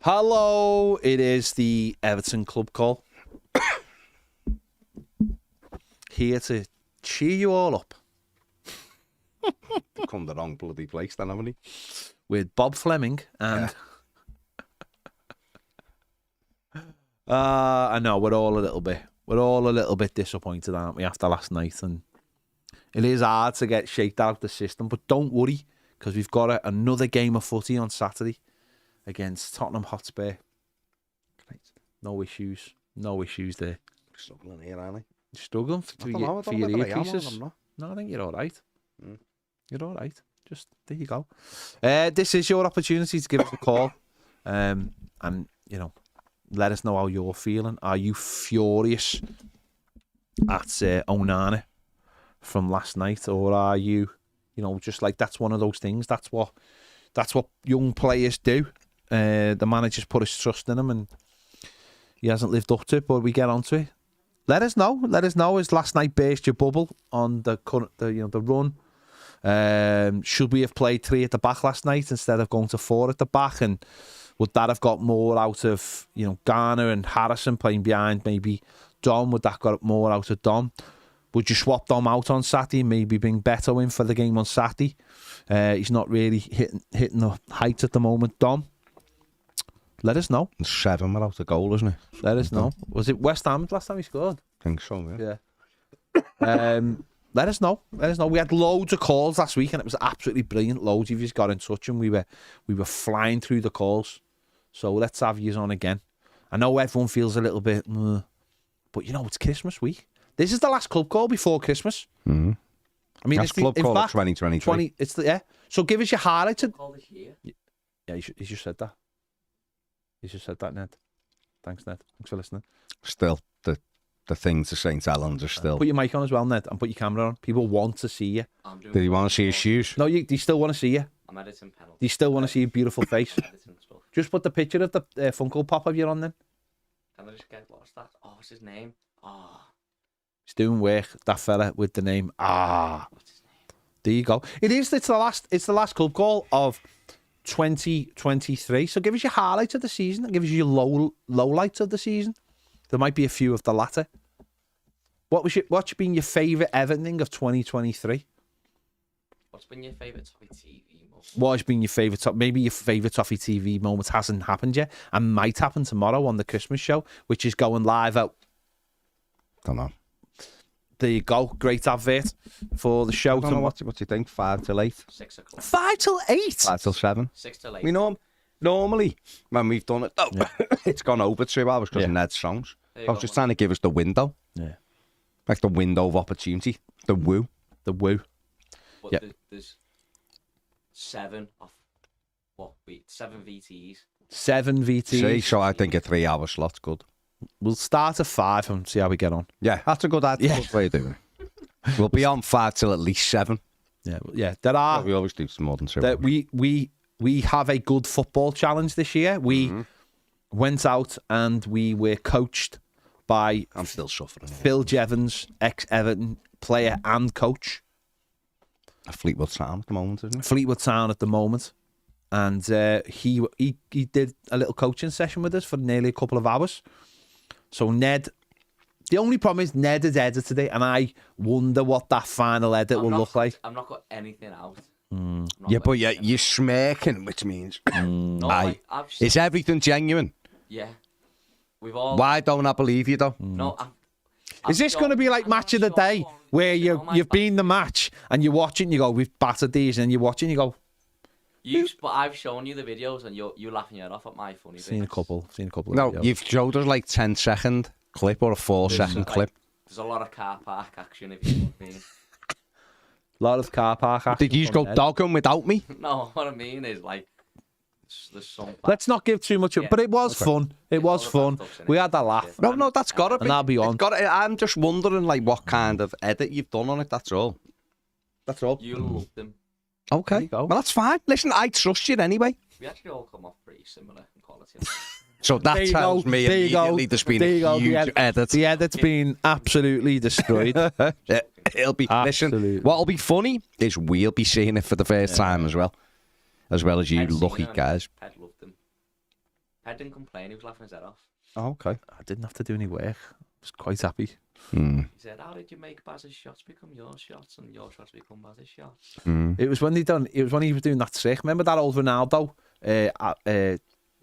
Hello, it is the Everton Club Call. Here to cheer you all up. Come the wrong bloody place then, haven't he? With Bob Fleming and... I know, we're all a little bit disappointed, aren't we, after last night? And it is hard to get shaked out of the system, but don't worry, because we've got another game of footy on Saturday against Tottenham Hotspur. No issues there. Struggling here, aren't I? Struggling for your earpieces? No, I think you're all right. Mm. You're all right. Just, there you go. This is your opportunity to give us a call. And, you know, let us know how you're feeling. Are you furious at Onana from last night? Or are you, you know, just like that's one of those things. That's what young players do. The manager's put his trust in him and he hasn't lived up to it, but we get onto it. Let us know. Has last night burst your bubble on the run? Should we have played 3 at the back last night instead of going to 4 at the back? And would that have got more out of, you know, Garner and Harrison playing behind maybe Dom? Would that got more out of Dom? Would you swap Dom out on Saturday? Maybe bring Beto in for the game on Saturday? He's not really hitting the heights at the moment, Dom. Let us know. 7 without a goal, isn't it? Let us know. Was it West Ham last time he scored? I think so, yeah. Let us know. We had loads of calls last week and it was absolutely brilliant. Loads of you got in touch and we were flying through the calls. So let's have you on again. I know everyone feels a little bit, but you know, it's Christmas week. This is the last club call before Christmas. Mm-hmm. I mean, it's club call of 2023. So give us your highlights. Call this year. Yeah, you just said that. You just said that, Ned. Thanks, Ned. Thanks for listening. Still, the things to St. Helens are still... Put your mic on as well, Ned, and put your camera on. People want to see you. Do you want to see his shoes? No, they still want to see you. I'm editing penalty. They still want to see your beautiful face. Just put the picture of the Funko Pop of you on then. Can I just get lost that? Oh, what's his name? He's doing work, that fella with the name. What's his name? There you go. It's the last club call of 2023. So give us your highlights of the season and give us your lowlights of the season. There might be a few of the latter. What's been your favourite Everton thing of 2023? What's been your favourite Toffee TV moment? What has been your favourite? Maybe your favourite Toffee TV moment hasn't happened yet and might happen tomorrow on the Christmas show, which is going live out. Don't know. There you go. Great advert for the show. I don't know what you think. 5 till 8. 6 o'clock. 5 till 8. 5 till 7. 6 till 8. We know normally when we've done it, it's gone over 2 hours because of Ned's songs. I was just trying to give us the window. Yeah. Like the window of opportunity. The woo. But there's 7 of 7 VTs. 7 VTs. See, so I think a 3-hour slot's good. We'll start at 5 and see how we get on. Yeah, that's a good idea. Good way of doing it. We'll be on 5 till at least 7. Yeah. There are. We always do more than 2 hours. We have a good football challenge this year. We went out and we were coached by I'm still suffering. Phil Jevons, ex-Everton player and coach. A Fleetwood Town at the moment, isn't it? Fleetwood Town at the moment. And he did a little coaching session with us for nearly a couple of hours. So Ned, the only problem is Ned has edited it, and I wonder what that final edit will look like. I've not got anything out. Yeah, but you're smirking, which means is everything genuine? Yeah. We've all... Why don't I believe you, though? No, Is this going to be like match of the day, where you've been the match, and you're watching, you go, we've battered these, and you're watching, you go... But I've shown you the videos and you're laughing your head off at my funny videos. Seen a couple of No, videos. you've showed us like 10-second clip or a 4-second clip. There's a lot of car park action, if you know what I mean. A lot of car park action. Did you just go dogging without me? No, what I mean is like there's some... Let's not give too much, but it was fun. It was fun. We had a laugh. No, that's got to be. And I'll be on. I'm just wondering like what kind of edit you've done on it, that's all. That's all. You love them. Okay, well that's fine. Listen, I trust you anyway. We actually all come off pretty similar in quality. So that tells me immediately there's been a huge edit. The edit's been absolutely destroyed. It'll be. Listen, what'll be funny is we'll be seeing it for the first time as well as you lucky guys. Ped loved them. Ed didn't complain. He was laughing his head off. Oh, okay. I didn't have to do any work. I was quite happy. He said, "How did you make Baz's shots become your shots and your shots become Baz's shots?" It was when he was doing that trick. Remember that old Ronaldo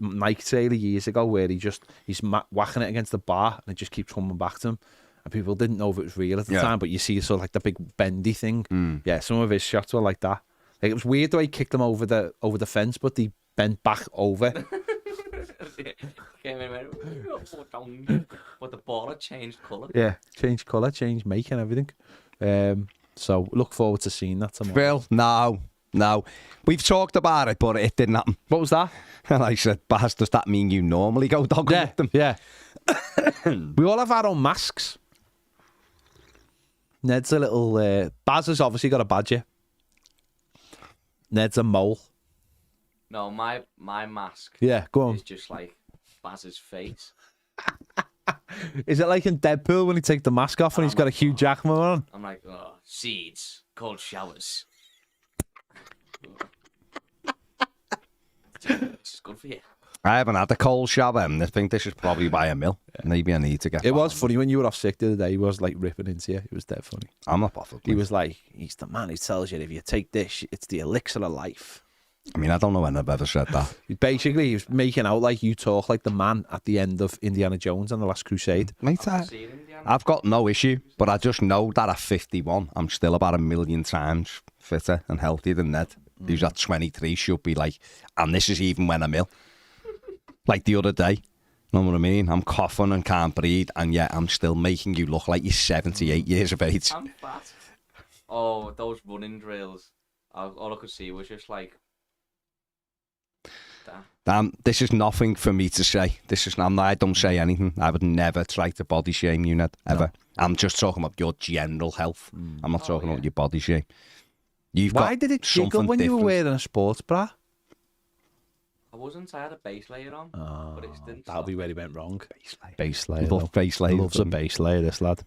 Nike trailer years ago where he's whacking it against the bar and it just keeps coming back to him. And people didn't know if it was real at the time, but you see sort of like the big bendy thing. Yeah, some of his shots were like that. Like, it was weird the way he kicked them over the fence, but he bent back over. Came in and went, but the ball had changed colour. Yeah, changed colour, changed make and everything. So look forward to seeing that tomorrow. Phil, no. We've talked about it, but it didn't happen. What was that? And I said, Baz, does that mean you normally go dogging with them? Yeah. We all have our own masks. Ned's a little... Baz has obviously got a badger. Ned's a mole. No, my mask. Yeah, go on. Is just like Baz's face. Is it like in Deadpool when he takes the mask off and he's got a Hugh Jackman on? I'm like, oh, seeds, cold showers. It's good for you. I haven't had a cold shower, and I think this is probably by a mill. Maybe I need to get... It was funny when you were off sick the other day. He was like ripping into you. It was dead funny. I'm not bothered. He was like, he's the man who tells you if you take this, it's the elixir of life. I mean, I don't know when I've ever said that. Basically, he was making out like you talk like the man at the end of Indiana Jones and the Last Crusade. Mate, I've got no issue, but I just know that at 51, I'm still about 1 million times fitter and healthier than Ned, who's at 23 should be like, and this is even when I'm ill. Like the other day, know what I mean? I'm coughing and can't breathe, and yet I'm still making you look like you're 78 years of age. I'm fat. Oh, those running drills. All I could see was just like... Damn, this is nothing for me to say. I don't say anything. I would never try to body shame you, Ned, ever. No. I'm just talking about your general health. I'm not talking about your body shape. Why did it jiggle when you were wearing a sports bra? I wasn't. I had a base layer on, but it didn't. That'll be where he went wrong. Base layer. Love base layer. Loves a base layer, this lad.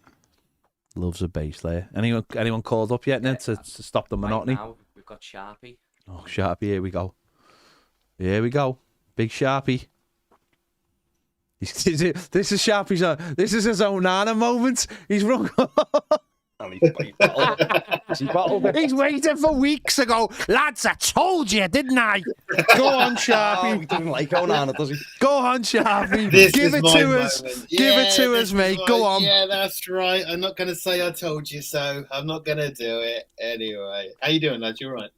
Loves a base layer. Anyone called up yet, Ned, to stop the monotony? Right now, we've got Sharpie. Oh, Sharpie, here we go. Here we go. Big Sharpie. This is Sharpie's this is his own Nana moment. He's wrong. He's waiting for weeks to go, lads, I told you, didn't I? Go on, Sharpie. He doesn't like Onana, does he? Go on, Sharpie. Give it to us. Give it to us, mate. Go on. Yeah, that's right. I'm not going to say I told you so. I'm not going to do it. Anyway. How you doing, lads? You all right?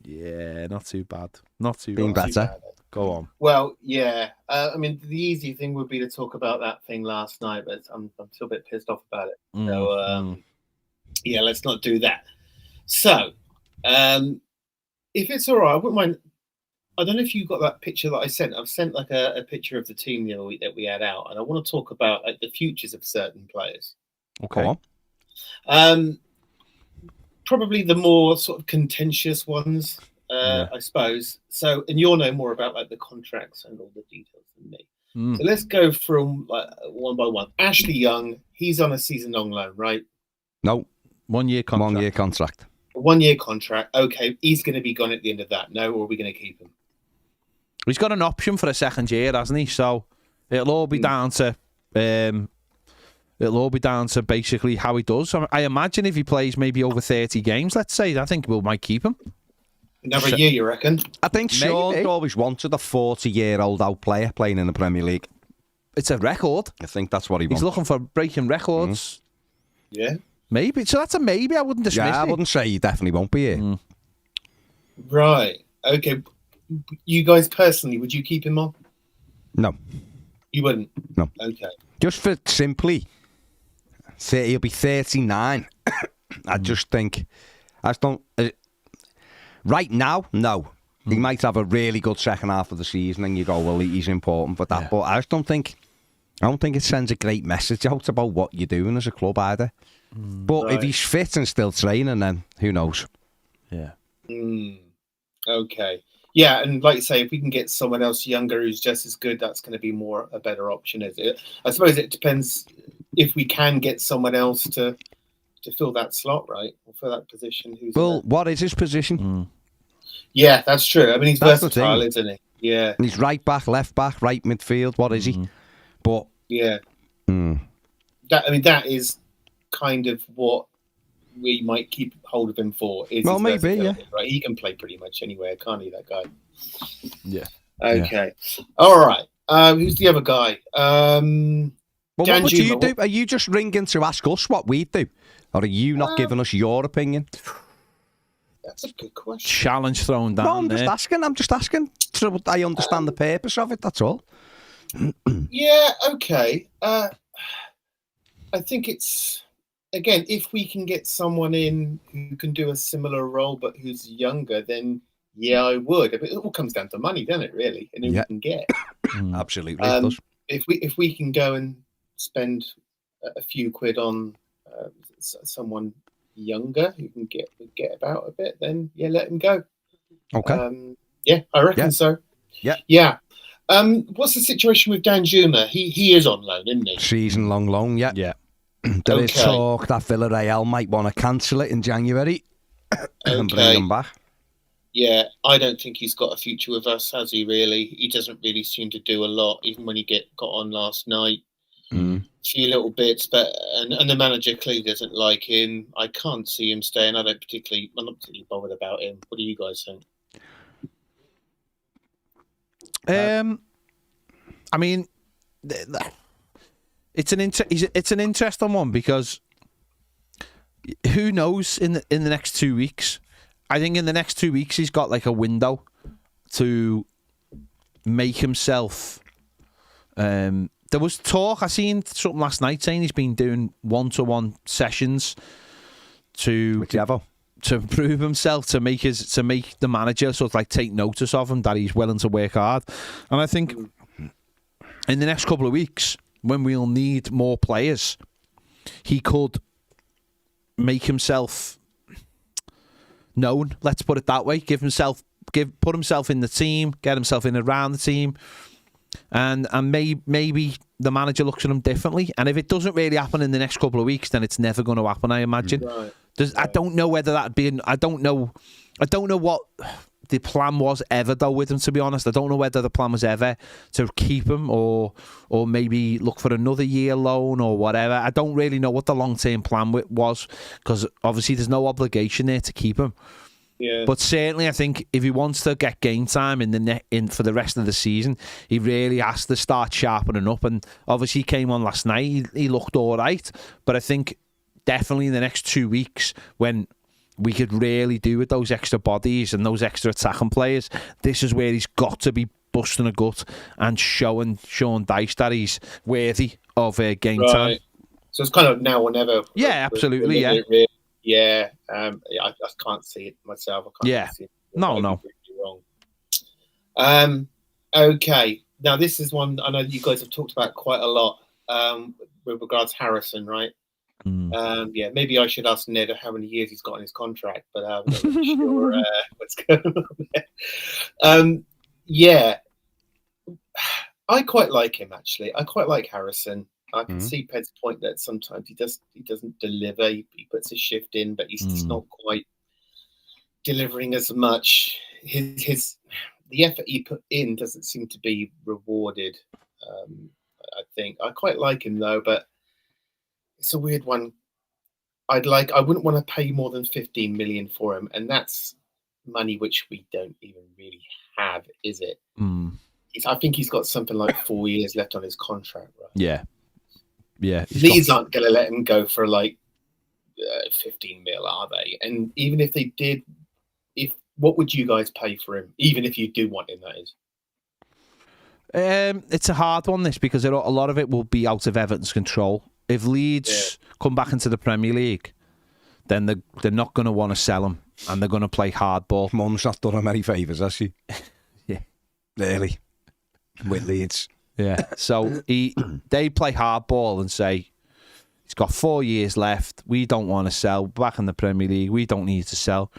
Yeah, not too bad. Not too Being bad. better. Go on. Well, yeah. I mean, the easy thing would be to talk about that thing last night, but I'm still a bit pissed off about it. So, yeah, let's not do that. So, if it's all right, I wouldn't mind. I don't know if you got that picture that I sent. I've sent like a picture of the team the other week that we had out, and I want to talk about like the futures of certain players. Okay. Probably the more sort of contentious ones, I suppose. So, and you'll know more about like the contracts and all the details than me. So let's go through like one by one. Ashley Young, he's on a season-long loan, right? No. 1 year contract. 1 year contract. 1 year contract. Okay, he's going to be gone at the end of that. No, or are we going to keep him? He's got an option for a second year, hasn't he? So it'll all be down to basically how he does. I imagine if he plays maybe over 30 games, let's say, I think we might keep him. Another year, you reckon? I think Sean always wanted a 40-year-old out player playing in the Premier League. It's a record. I think that's what he wants. He's looking for breaking records. Yeah. Maybe. So that's a maybe. I wouldn't dismiss it. I wouldn't say he definitely won't be here. Right. Okay. You guys personally, would you keep him on? No. You wouldn't? No. Okay. Just for simply, he'll be 39. I just think, right now, no. He might have a really good second half of the season and you go, well, he's important for that. Yeah. But I don't think it sends a great message out about what you're doing as a club either. But if he's fit and still training, then who knows? Yeah. Okay. Yeah, and like you say, if we can get someone else younger who's just as good, that's going to be a better option, is it? I suppose it depends if we can get someone else to fill that slot, right? Or fill that position. What is his position? Yeah, that's true. I mean, he's versatile, isn't he? Yeah. And he's right back, left back, right midfield. What is he? But yeah, that is kind of what we might keep hold of him for. Is Well, his maybe, versatility, right? He can play pretty much anywhere, can't he? That guy. Yeah. Okay. All right. Who's the other guy? well, what would you Danjuma. do? Are you just ringing to ask us what we do, or are you not giving us your opinion? That's a good question. Challenge thrown down. No, I'm there. just asking. So I understand the purpose of it. That's all. Yeah. Okay. I think it's, again, if we can get someone in who can do a similar role but who's younger, then yeah, I would. It all comes down to money, doesn't it? Really, and who we can get. Absolutely, it does. If we can go and spend a few quid on someone younger who can get about a bit, then yeah, let him go. Okay. Yeah, I reckon so. Yeah. What's the situation with Danjuma? He is on loan, isn't he? Season long loan. Yeah. Yeah. There is talk that Villarreal might want to cancel it in January and bring him back. Yeah, I don't think he's got a future with us, has he? Really, he doesn't really seem to do a lot. Even when he got on last night, a few little bits, but and the manager clearly doesn't like him. I can't see him staying. I'm not particularly bothered about him. What do you guys think? I mean, it's an interesting one because who knows in the next 2 weeks. I think in the next 2 weeks he's got like a window to make himself. There was talk, I seen something last night saying he's been doing 1-to-1 sessions to prove himself, to make the manager sort of like take notice of him, that he's willing to work hard. And I think in the next couple of weeks, when we'll need more players, he could make himself known, let's put it that way. Put himself in the team, get himself in around the team, and maybe the manager looks at him differently. And if it doesn't really happen in the next couple of weeks, then it's never going to happen, I imagine. Right. I don't know whether that'd be. I don't know what the plan was ever though with him. To be honest, I don't know whether the plan was ever to keep him or maybe look for another year loan or whatever. I don't really know what the long-term plan was, because obviously there's no obligation there to keep him. Yeah. But certainly, I think if he wants to get game time in for the rest of the season, he really has to start sharpening up. And obviously, he came on last night. He looked all right. But I think definitely in the next 2 weeks, when we could really do with those extra bodies and those extra attacking players, this is where he's got to be busting a gut and showing Dyche that he's worthy of game time. So it's kind of now or never. Yeah, absolutely. Yeah. I can't see it myself. I can't see it. No. Wrong. Okay. Now this is one I know you guys have talked about quite a lot with regards to Harrison, right? Yeah, maybe I should ask Ned how many years he's got on his contract, but I'm not really sure what's going on there. Yeah, I quite like him actually. I quite like Harrison. I can see Ped's point that sometimes he doesn't deliver. He puts a shift in, but he's just not quite delivering as much. The effort he put in doesn't seem to be rewarded. I think I quite like him though, but it's a weird one. I wouldn't want to pay more than 15 million for him, and that's money which we don't even really have, is it? I think he's got something like 4 years left on his contract, right? Yeah. Leeds aren't going to let him go for like 15 mil, are they? And even if they did, what would you guys pay for him? Even if you do want him, that is. It's a hard one, this, because a lot of it will be out of Everton's control. If Leeds come back into the Premier League, then they're not going to want to sell him, and they're going to play hardball. Mum's not done him any favours, has she? Yeah. Really? With Leeds. Yeah. So they play hardball and say, he's got 4 years left. We don't want to sell. Back in the Premier League, we don't need to sell.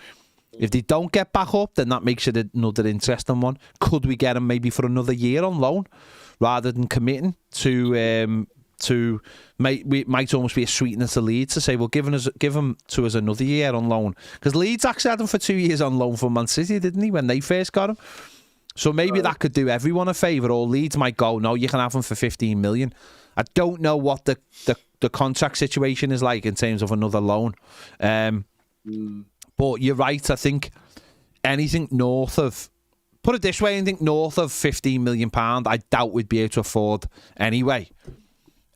If they don't get back up, then that makes it another interesting one. Could we get him maybe for another year on loan rather than committing to might almost be a sweetener to Leeds to say, well, give him to us another year on loan, because Leeds actually had him for 2 years on loan from Man City, didn't he, when they first got him? So maybe that could do everyone a favour, or Leeds might go, no, you can have him for 15 million. I don't know what the contract situation is like in terms of another loan. But you're right, I think anything north of, put it this way, anything north of £15 million, I doubt we'd be able to afford anyway.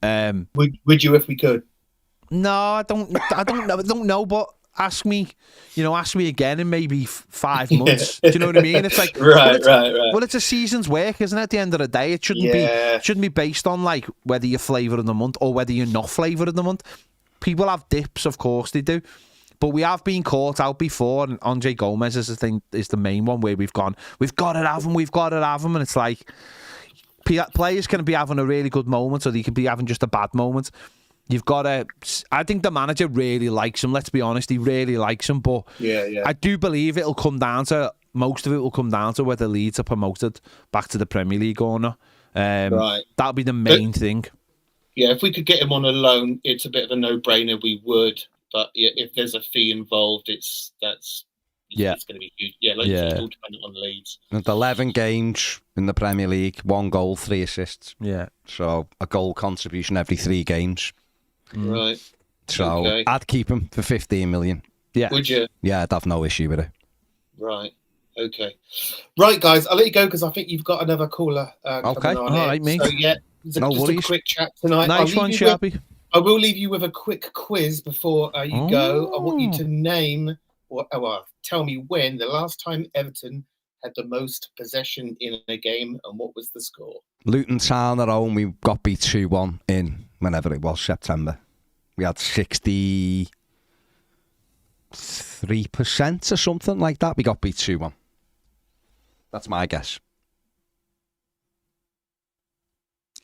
Would you if we could? No, I don't know, but ask me again in maybe 5 months. Do you know what I mean? It's like right. Well, it's a season's work, isn't it? At the end of the day, it shouldn't be based on like whether you're flavour of the month or whether you're not flavour of the month. People have dips, of course they do, but we have been caught out before. And Andre Gomez is the main one where we've got to have him, and it's like players can be having a really good moment, or they can be having just a bad moment. You've got to. I think the manager really likes him. Let's be honest, he really likes him. But I do believe it'll come down to most of it will come down to whether Leeds are promoted back to the Premier League or not. Right, that'll be the main thing. Yeah, if we could get him on a loan, it's a bit of a no-brainer. We would, but if there's a fee involved, it's going to be huge. Yeah, it's all dependent on Leeds. And 11 games in the Premier League, 1 goal, 3 assists. Yeah, so a goal contribution every 3 games. Right. So I'd keep him for 15 million. Yeah. Would you? Yeah, I'd have no issue with it. Right. Okay. Right, guys, I'll let you go because I think you've got another caller. Okay. All right, mate. So yeah, just a quick chat tonight. Nice one, Sharpie. I will leave you with a quick quiz before you go. I want you to name or tell me when the last time Everton had the most possession in a game and what was the score? Luton Town at home, we got beat 2-1 in whenever it was, September. We had 63% or something like that. We got beat 2-1. That's my guess.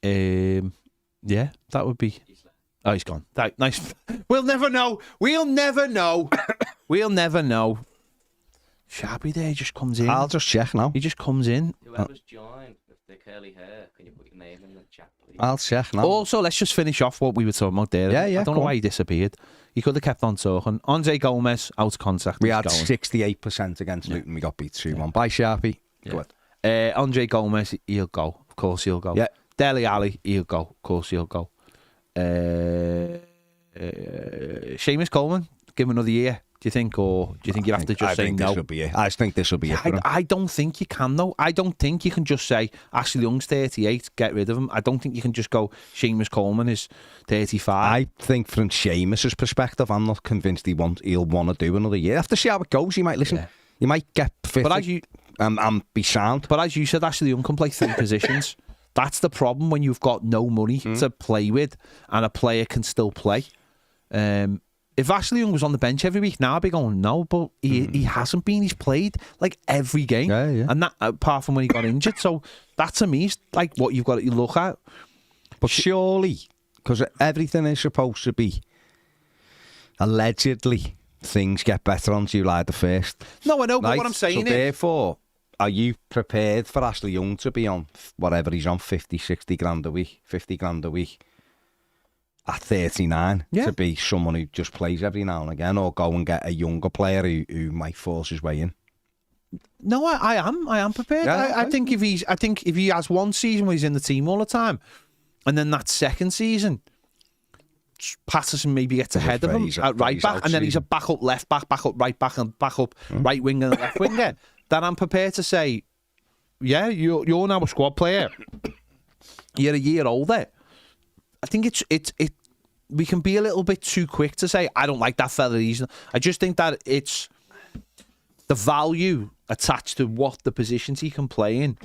Yeah, that would be. Oh, he's gone. Nice. We'll never know. We'll never know. Sharpie there just comes in. I'll just check now. He just comes in. Whoever's joined with the curly hair, can you put your name in the chat, please? I'll check now. Also, let's just finish off what we were talking about there. Yeah. I don't know why he disappeared. He could have kept on talking. Andre Gomez, out of contact. We had 68% against Luton. We got beat 2-1. By Sharpie. Go ahead. Andre Gomez, he'll go. Of course he'll go. Yeah. Dele Alli, he'll go. Of course he'll go. Seamus Coleman, give him another year. Do you think, or do you think you have to just say no? I think this will be it. I don't think you can, though. I don't think you can just say Ashley Young's 38, get rid of him. I don't think you can just go Seamus Coleman is 35. I think from Seamus's perspective, I'm not convinced he'll want to do another year. Have to see how it goes. He might listen. Yeah. He might get fit and be sound. But as you said, Ashley Young can play 3 positions. That's the problem when you've got no money to play with and a player can still play. If Ashley Young was on the bench every week, now I'd be going, no, but he hasn't been. He's played like every game. Yeah. And that, apart from when he got injured. So that to me is like what you've got to look at. But surely, because everything is supposed to be, allegedly, things get better on July the 1st. No, I know, but what I'm saying is... therefore, are you prepared for Ashley Young to be on whatever he's on, 50, 60 grand a week, 50 grand a week? At 39, to be someone who just plays every now and again, or go and get a younger player who might force his way in. No, I am prepared. Yeah, I think if he has one season where he's in the team all the time, and then that second season, Patterson maybe gets ahead of him at right back, and then he's a backup left back, backup right back, and backup right winger and left winger. Then I'm prepared to say, yeah, you're now a squad player. You're a year older. I think we can be a little bit too quick to say, I don't like that fella. I just think that it's the value attached to what the positions he can play in.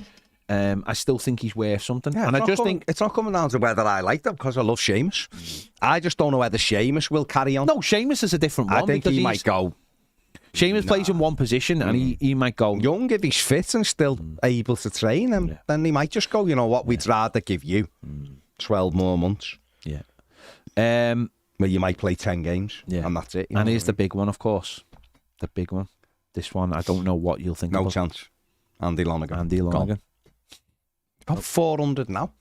I still think he's worth something. Yeah, and I just think it's not coming down to whether I like them because I love Seamus. I just don't know whether Seamus will carry on. No, Seamus is a different one. I think he might go. Seamus plays in one position and he might go. Young, if he's fit and still able to train, and then he might just go, you know what, we'd rather give you 12 more months. Yeah. Where you might play 10 games, and that's it. And here's the big one, of course. The big one. This one, I don't know what you'll think about. No chance. Andy Lonergan. About 400 now.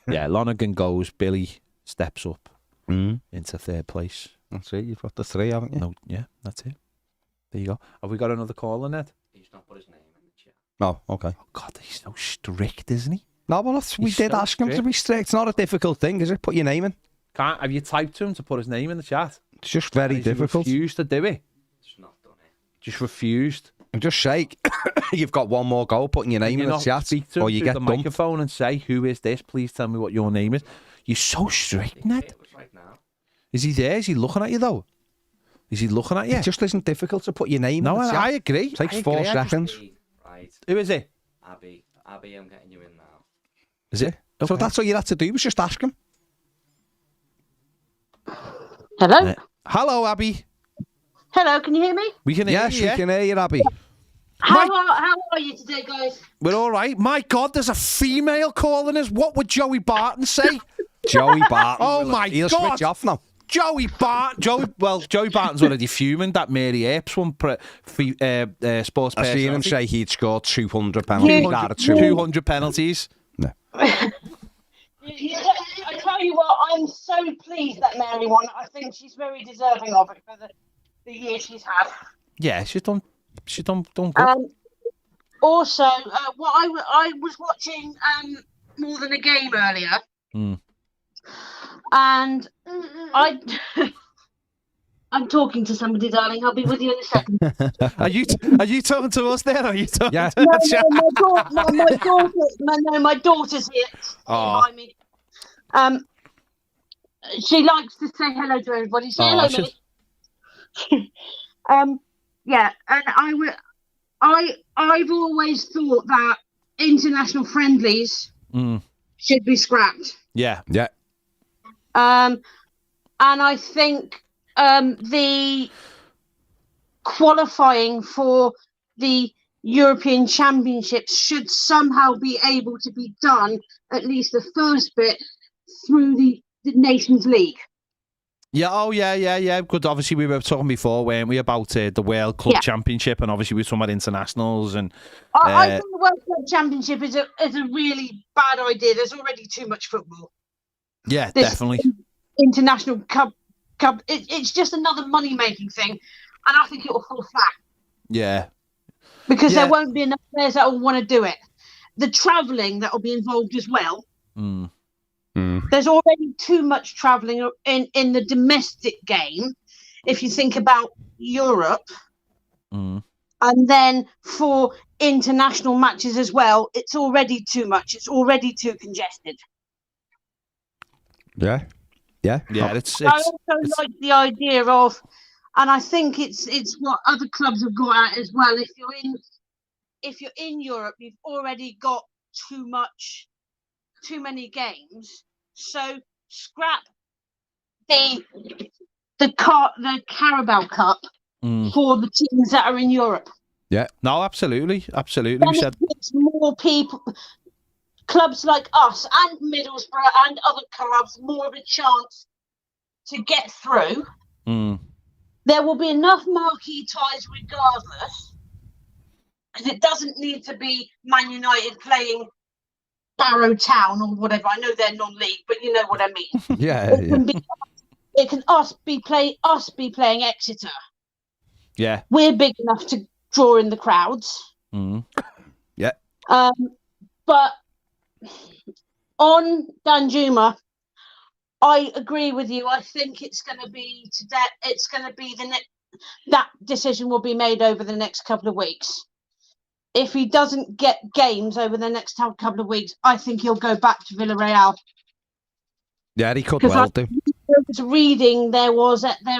Yeah, Lonergan goes, Billy steps up into 3rd place. That's it, you've got the 3, haven't you? No, yeah, that's it. There you go. Have we got another caller, Ned? He's not put his name in the chat. Oh, okay. Oh, God, he's so strict, isn't he? No, well, we He's did so ask him to strict. be strict. It's not a difficult thing, is it? Put your name in. Have you typed to him to put his name in the chat? It's just very Has he difficult. refused to do it? Just not done it. Just refused. And just shake. You've got one more goal, putting your name You in the not chat, speak to him or you through get the dumped. microphone and say, "Who is this? Please tell me what your name is." You're so strict, Ned. It was right now. Is he there? Is he looking at you though? Is he looking at you? It just isn't difficult to put your name No, in the chat. I agree. It takes I 4 agree. seconds. Right. Who is it? Abby, I'm getting you in now. Is it? So Okay. that's all you had to do, was just ask him. Hello? Hello, Abby. Hello, can you hear me? We can hear Yes, you. we Yeah? can hear you, Abby. How are you today, guys? We're all right. My God, there's a female calling us. What would Joey Barton say? Joey Barton. Oh, my He'll God. switch off now. Joey Barton. Joey Barton's already fuming. That Mary Apes one, sports I seen him personality. say he'd scored 200 penalties out of 200 penalties. I tell you what, I'm so pleased that Mary won. I think she's very deserving of it for the year she's had. Yeah, she's done good. Also, what I was watching More Than a Game earlier, and I'm talking to somebody, darling. I'll be with you in a second. Are you talking to us there? Or are you talking Yeah. to the chat? My daughter's here Aw. behind me. She likes to say hello to everybody. Say Aw, hello, Millie. Yeah, and I've always thought that international friendlies should be scrapped. Yeah. Yeah. And I think the qualifying for the European Championships should somehow be able to be done, at least the first bit, through the Nations League. Yeah, oh yeah. Good. Obviously, we were talking before, weren't we, about the World Club Championship, and obviously we were talking about internationals and. I think the World Club Championship is a really bad idea. There's already too much football. Yeah, This definitely. International Cup. It's just another money-making thing, and I think it will fall flat. Yeah. Because Yeah. there won't be enough players that will want to do it. The travelling that will be involved as well. There's already too much travelling in the domestic game. If you think about Europe, and then for international matches as well, it's already too much. It's already too congested. Yeah. It's I also like the idea of, and I think it's what other clubs have got at as well. If you're in Europe, you've already got too many games. So scrap the Carabao Cup for the teams that are in Europe. Yeah. No, absolutely. Then We said it gives more people, clubs like us and Middlesbrough and other clubs, more of a chance to get through. There will be enough marquee ties regardless, because it doesn't need to be Man United playing Barrow Town or whatever. I know they're non-league, but you know what I mean. Yeah. It can us be playing Exeter. yeah. We're big enough to draw in the crowds. Yeah. But on Danjuma, I agree with you. I think it's going to be today. It's going to be that decision will be made over the next couple of weeks. If he doesn't get games over the next couple of weeks, I think he'll go back to Villarreal. Yeah, he could well do. I was reading there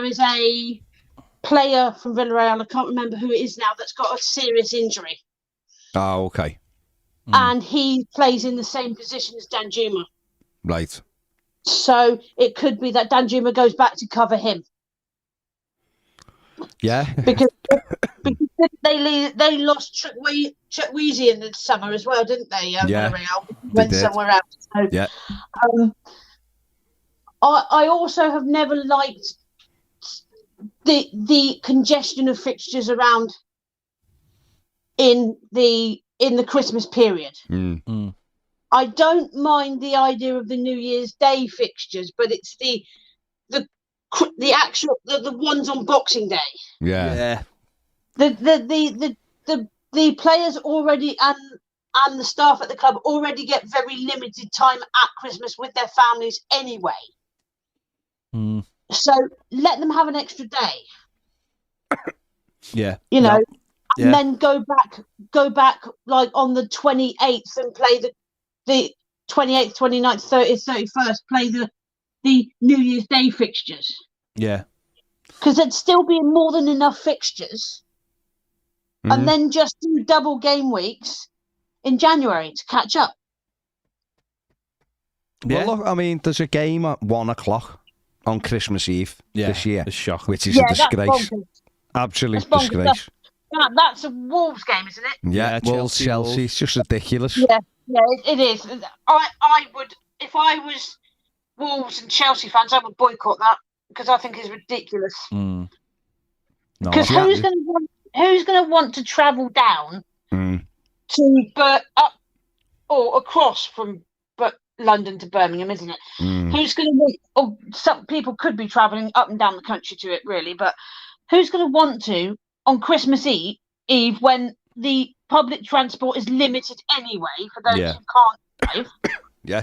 is a player from Villarreal. I can't remember who it is now. That's got a serious injury, Oh, okay. and he plays in the same position as Danjuma. Right. So it could be that Danjuma goes back to cover him. Yeah. Because they lost Chukwueze in the summer as well, didn't they? Yeah, Villarreal they went did. somewhere else. So, Yeah. I also have never liked the congestion of fixtures around in the Christmas period. I don't mind the idea of the New Year's Day fixtures, but it's the actual the ones on Boxing Day. Yeah. The the players already and the staff at the club already get very limited time at Christmas with their families anyway. So let them have an extra day. Yeah. You know, Yeah. and then go back like on the 28th and play the 28th, 29th, 30th, 31st, play the New Year's Day fixtures. Yeah. Because there'd still be more than enough fixtures. And then just do double game weeks in January to catch up. Yeah. Well, look, I mean, there's a game at 1 o'clock on Christmas Eve this year, it's shocking. which is a disgrace. That's bonkers. Absolute That's bonkers. disgrace. That's a Wolves game, isn't it? Yeah, Wolves, Chelsea. It's just ridiculous. Yeah, it is. I would, if I was Wolves and Chelsea fans, I would boycott that because I think it's ridiculous. No, because who's going to want to travel down to up or across from London to Birmingham, isn't it? Who's going to want? Or some people could be travelling up and down the country to it, really, but who's going to want to on Christmas Eve when the public transport is limited anyway for those who can't drive? Yeah.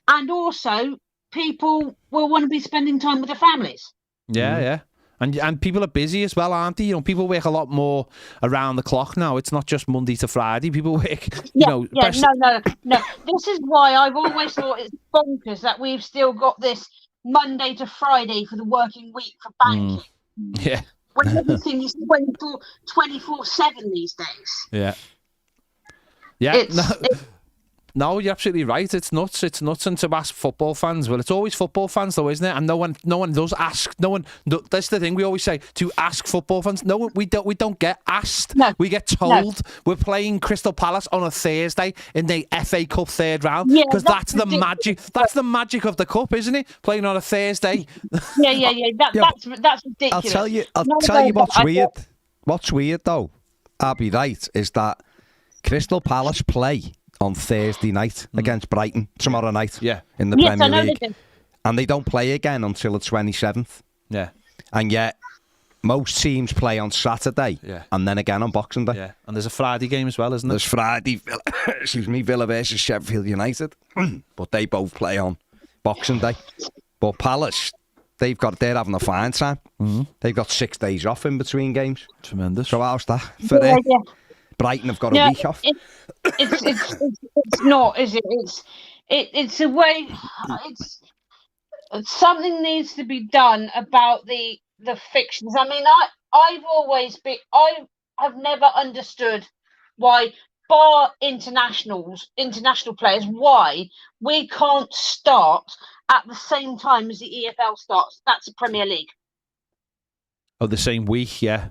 And also, people will want to be spending time with their families. Yeah. And people are busy as well, aren't they? You know, people work a lot more around the clock now. It's not just Monday to Friday. People work, No. This is why I've always thought it's bonkers that we've still got this Monday to Friday for the working week for banking. Yeah. When everything is 24/7 these days. Yeah. Yeah. No, you're absolutely right. It's nuts. It's nuts. And to ask football fans, well, it's always football fans, though, isn't it? And no one does ask. That's the thing we always say, to ask football fans. No, we don't get asked. No. We get told we're playing Crystal Palace on a Thursday in the FA Cup third round because that's the magic. That's the magic of the cup, isn't it? Playing on a Thursday. Yeah. That's ridiculous. I'll tell you what's weird. What's weird though, I'll be right, is that Crystal Palace play on Thursday night against Brighton tomorrow night in the Premier League. And they don't play again until the 27th. Yeah. And yet, most teams play on Saturday and then again on Boxing Day. Yeah. And there's a Friday game as well, isn't there? There's Friday, Villa versus Sheffield United. But they both play on Boxing Day. But Palace, they're having a fine time. They've got 6 days off in between games. Tremendous. So how's that for them? Brighton have got a week off. It's not, is it? It's a way. Something needs to be done about the fixtures. I mean, I've never understood why, bar international players, why we can't start at the same time as the EFL starts. That's the Premier League. Oh, the same week, yeah.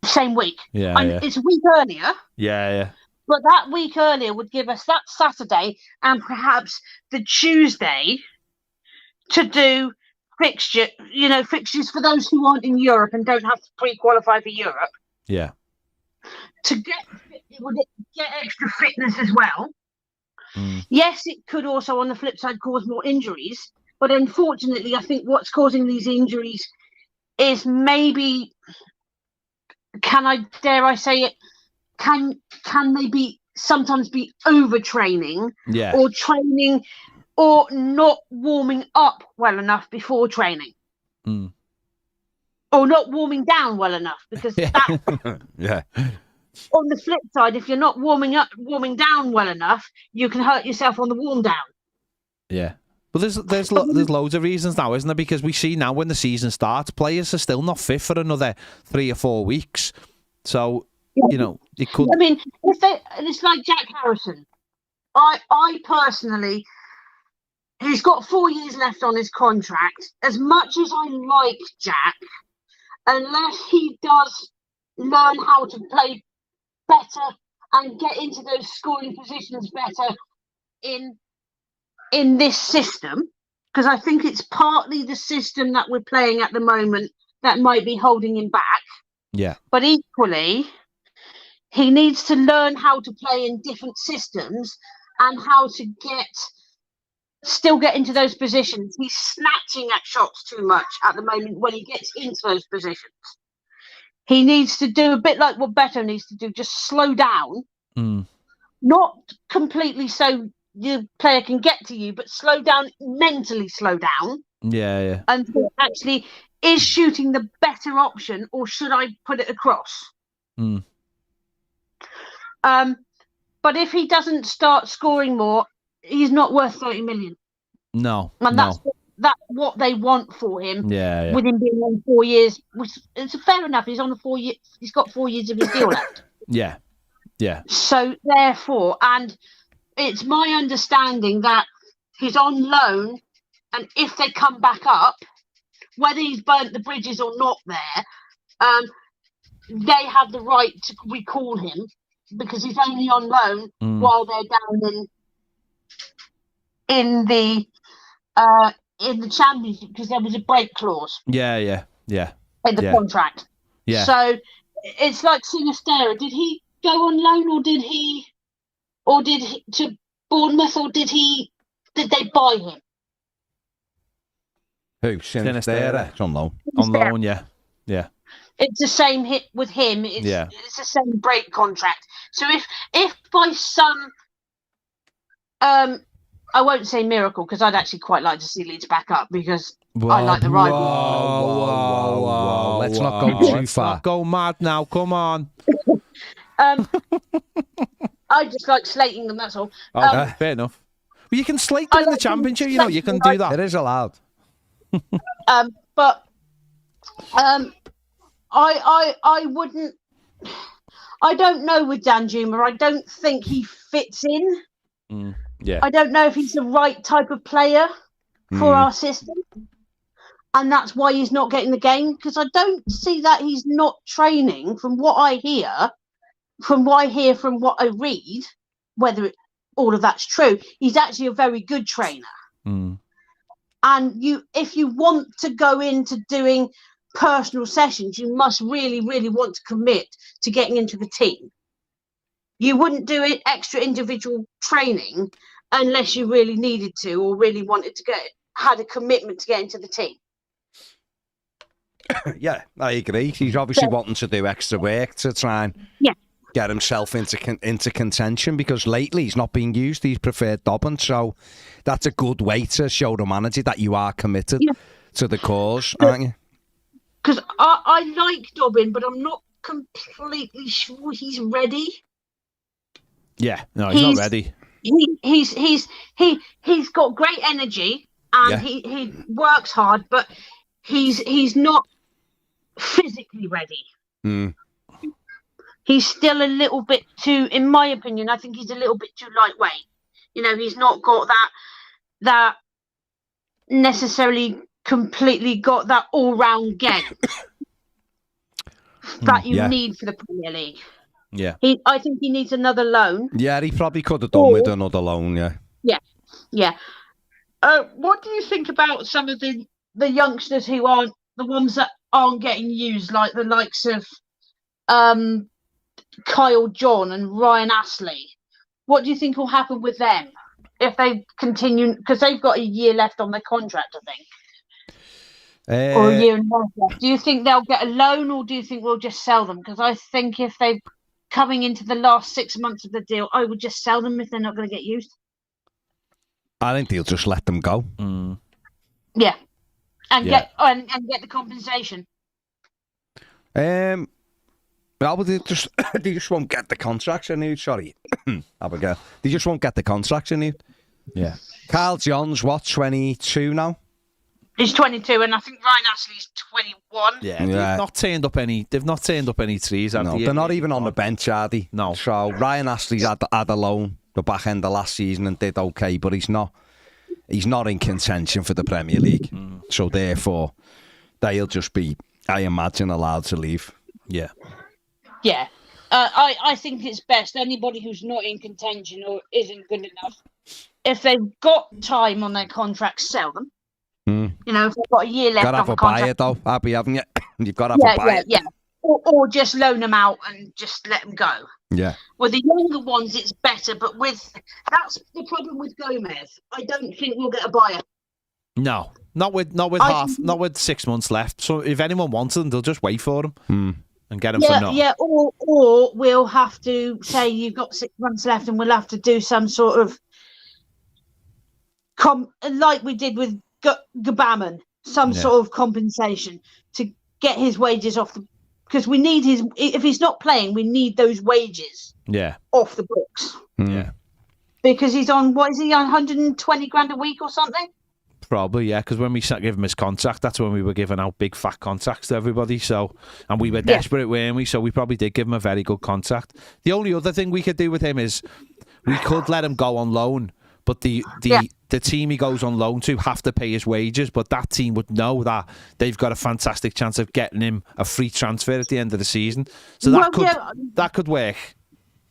Same week. Yeah, and it's a week earlier. Yeah. But that week earlier would give us that Saturday and perhaps the Tuesday to do fixtures for those who aren't in Europe and don't have to pre-qualify for Europe. Yeah. To get extra fitness as well. Yes, it could also, on the flip side, cause more injuries. But unfortunately, I think what's causing these injuries is maybe... dare I say it? Can they sometimes be overtraining or training or not warming up well enough before training? Or not warming down well enough, because that on the flip side, if you're not warming down well enough, you can hurt yourself on the warm down. Yeah. But there's loads of reasons now, isn't there? Because we see now when the season starts, players are still not fit for another 3 or 4 weeks. So, it could... I mean, it's like Jack Harrison. I personally, he's got 4 years left on his contract. As much as I like Jack, unless he does learn how to play better and get into those scoring positions better in this system, because I think it's partly the system that we're playing at the moment that might be holding him back. Yeah. But equally, he needs to learn how to play in different systems and how to still get into those positions. He's snatching at shots too much at the moment when he gets into those positions. He needs to do a bit like what Beto needs to do, just slow down. Not completely so the player can get to you, but slow down, mentally slow down. Yeah. And think, actually, is shooting the better option, or should I put it across? But if he doesn't start scoring more, he's not worth 30 million. No. And that's what they want for him. Yeah. With him being on 4 years, which it's fair enough. He's on a 4 year. He's got 4 years of his deal left. Yeah. So therefore, and it's my understanding that he's on loan, and if they come back up, whether he's burnt the bridges or not, they have the right to recall him because he's only on loan while they're down in the Championship because there was a break clause. Yeah. In the contract. Yeah. So it's like Sinistera. Did he go on loan, or did he to Bournemouth, or did they buy him? Who? Sinistera. It's on loan. On loan, yeah. It's the same hit with him. It's the same break contract. So if by some I won't say miracle because I'd actually quite like to see Leeds back up because I like the rival. Whoa. Let's not go too far. Not go mad now. Come on. I just like slating them. That's all. Okay, fair enough. Well, you can slate them in the Championship. You know, you can do that. It is allowed. But I wouldn't. I don't know with Danjuma. I don't think he fits in. Yeah. I don't know if he's the right type of player for our system, and that's why he's not getting the game. Because I don't see that he's not training. From what I hear, from what I read, whether all of that's true, he's actually a very good trainer. And if you want to go into doing personal sessions, you must really, really want to commit to getting into the team. You wouldn't do it extra individual training unless you really needed to or really wanted to had a commitment to get into the team. Yeah, I agree. He's obviously wanting to do extra work to try and get himself into contention because lately he's not being used. He's preferred Dobbin, so that's a good way to show the manager that you are committed to the cause, aren't you? Because I like Dobbin, but I'm not completely sure he's ready. Yeah, no, he's not ready. He's got great energy and he works hard, but he's not physically ready. He's still a little bit too, in my opinion, I think he's a little bit too lightweight. You know, he's not got that necessarily completely got that all-round game that you need for the Premier League. Yeah. I think he needs another loan. Yeah, he probably could have done with another loan, Yeah. What do you think about some of the youngsters who aren't the ones that aren't getting used, like the likes of Kyle John and Ryan Astley? What do you think will happen with them if they continue? Because they've got a year left on their contract, I think. Or a year and a half left. Do you think they'll get a loan, or do you think we'll just sell them? Because I think if they're coming into the last 6 months of the deal, I would just sell them if they're not going to get used. I think they'll just let them go. Yeah, and get the compensation. Well, they just won't get the contracts renewed. Sorry, Abigail. They just won't get the contracts renewed. Yeah. Carl John's what, 22 now? He's 22, and I think Ryan Astley's 21. Yeah, they've not turned up any trees. No, they're not even on the bench, are they? No. So Ryan Astley's had a loan the back end of last season and did okay, but he's not in contention for the Premier League. So therefore, they'll just be, I imagine, allowed to leave. Yeah. Yeah. I think it's best anybody who's not in contention or isn't good enough, if they've got time on their contract, sell them. You know, if they've got a year left on the contract. Got to have a buyer, though, Abby, haven't you? You've got to have a buyer. Yeah. Or just loan them out and just let them go. Yeah. With the younger ones, it's better, but that's the problem with Gomez. I don't think we'll get a buyer. No, not with 6 months left. So if anyone wants them, they'll just wait for them. and get him for nothing. Yeah, or we'll have to say you've got 6 months left, and we'll have to do some sort of like we did with Gabaman, some sort of compensation to get his wages off the, because we need his. If he's not playing, we need those wages. Off the books. Yeah. Because he's on, what is he on, 120 grand a week or something? Probably, yeah, because when we gave him his contract, that's when we were giving out big fat contracts to everybody. So, and we were desperate, weren't we? So we probably did give him a very good contract. The only other thing we could do with him is we could let him go on loan, but the team he goes on loan to have to pay his wages. But that team would know that they've got a fantastic chance of getting him a free transfer at the end of the season. So that could work.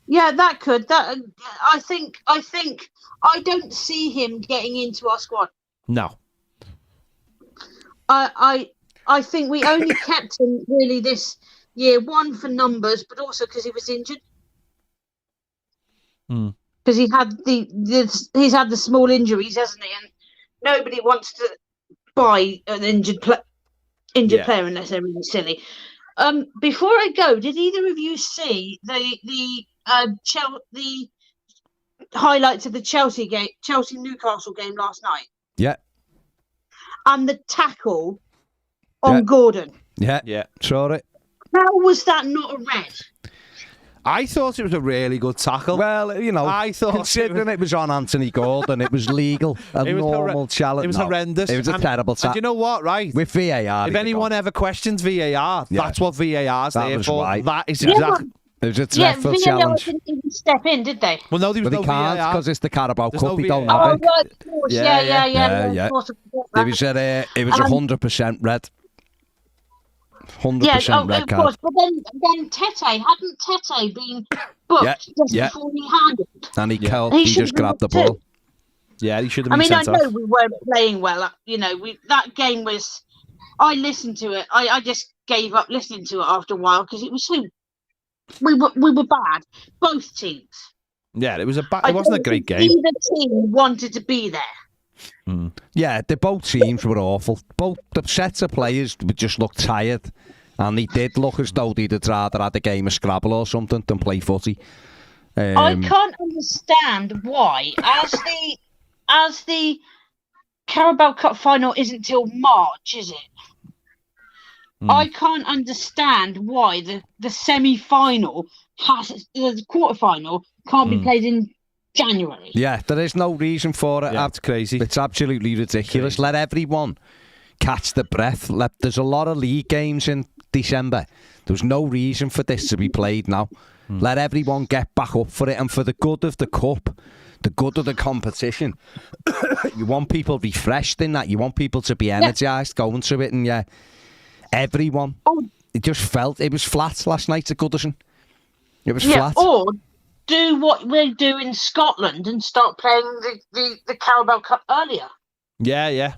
Yeah, that could. That I think I don't see him getting into our squad. No. I think we only kept him really this year, one for numbers, but also because he was injured. Because he had he's had the small injuries, hasn't he? And nobody wants to buy an injured player unless they're really silly. Before I go, did either of you see the highlights of the Chelsea Newcastle game last night? Yeah. And the tackle on Gordon. Yeah. Saw it. How was that not a red? I thought it was a really good tackle. Well, you know, I thought considering it was on Anthony Gordon, it was legal. Normal challenge. It was horrendous. It was a terrible tackle. And you know what, right? With VAR. If anyone ever questions VAR, that's what VAR's there for. Right. That is exactly. It was a dreadful challenge. Didn't even step in, did they? Well, no, there was no can't VAR. because it's the Carabao Cup. no He don't VAR. have it. Right, of course. Yeah. It was 100% red. 100% red card. Course. But then hadn't Tete been booked just before he had it? And he just grabbed the ball. Yeah, he should have been sent off. I know we weren't playing well. You know, that game was. I listened to it. I just gave up listening to it after a while because it was so. We were bad, both teams. Yeah, it wasn't a great game. Neither team wanted to be there. Yeah, both teams were awful. Both the sets of players just looked tired, and they did look as though they'd rather had a game of Scrabble or something than play footy. I can't understand why, as the Carabao Cup final isn't till March, is it? I can't understand why the semi-final the quarter-final can't be played in January. Yeah, there is no reason for it. Yeah, it's crazy. It's absolutely ridiculous. Let everyone catch the breath. There's a lot of league games in December. There's no reason for this to be played now. Let everyone get back up for it, and for the good of the cup, the good of the competition. You want people refreshed in that. You want people to be energised going to it, and everyone. It just felt it was flat last night at Goodison. It was flat. Or do what we do in Scotland and start playing the Carabao Cup earlier. Yeah.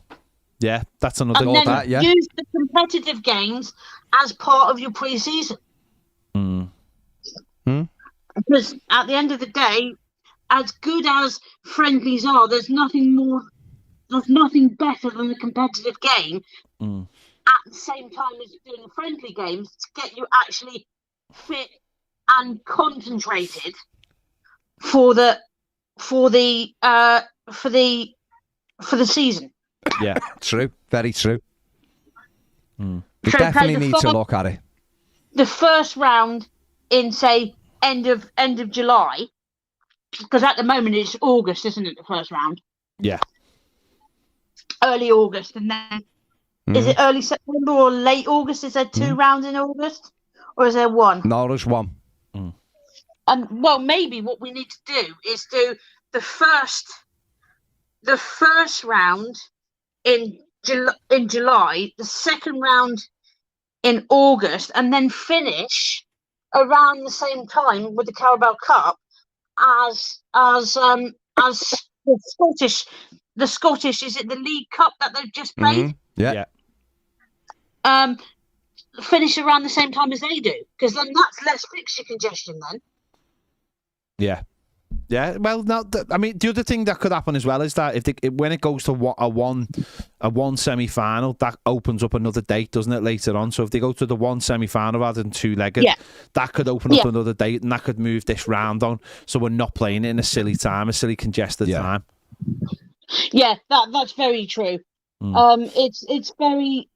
That's another. And then use the competitive games as part of your pre-season. Because at the end of the day, as good as friendlies are, there's nothing better than the competitive game. At the same time as doing the friendly games to get you actually fit and concentrated for the season. Yeah, true, very true. We definitely need to look at it. The first round in say end of July, because at the moment it's August, isn't it? The first round. Yeah. Early August, and then. Is it early September or late August? Is there 2 rounds in August? Or is there 1? No, there's 1. And well, maybe what we need to do is do the first round in July, the second round in August, and then finish around the same time with the Carabao Cup as the Scottish. Is it the League Cup that they've just played? Yeah. Finish around the same time as they do, because then that's less fixture congestion then. Yeah. Yeah, well, no, I mean, the other thing that could happen as well is that when it goes to a one semi-final, that opens up another date, doesn't it, later on? So if they go to the one semi-final rather than two-legged, that could open up another date, and that could move this round on, so we're not playing it in a silly congested time. Yeah, that's very true. It's very.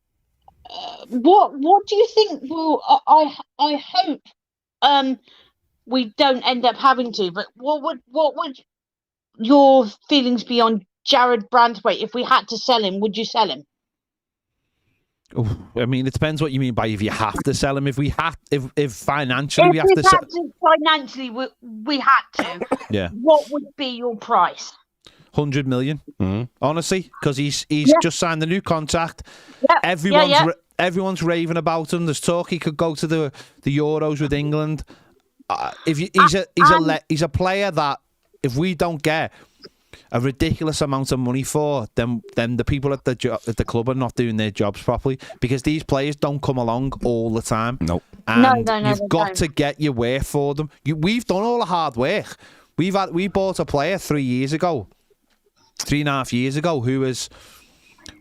What do you think? Well, I hope we don't end up having to. But what would your feelings be on Jared Brantwaite if we had to sell him? Would you sell him? Oh, I mean, it depends what you mean by if you have to sell him. If financially we have to sell, financially we had to. Yeah. What would be your price? 100 million. Honestly, because he's just signed a new contract. Everyone's raving about him. There's talk he could go to the Euros with England. He's a player that if we don't get a ridiculous amount of money for, then the people at the club are not doing their jobs properly, because these players don't come along all the time. Nope. And you've got to get your work for them. We've done all the hard work. We bought a player 3.5 years ago, who is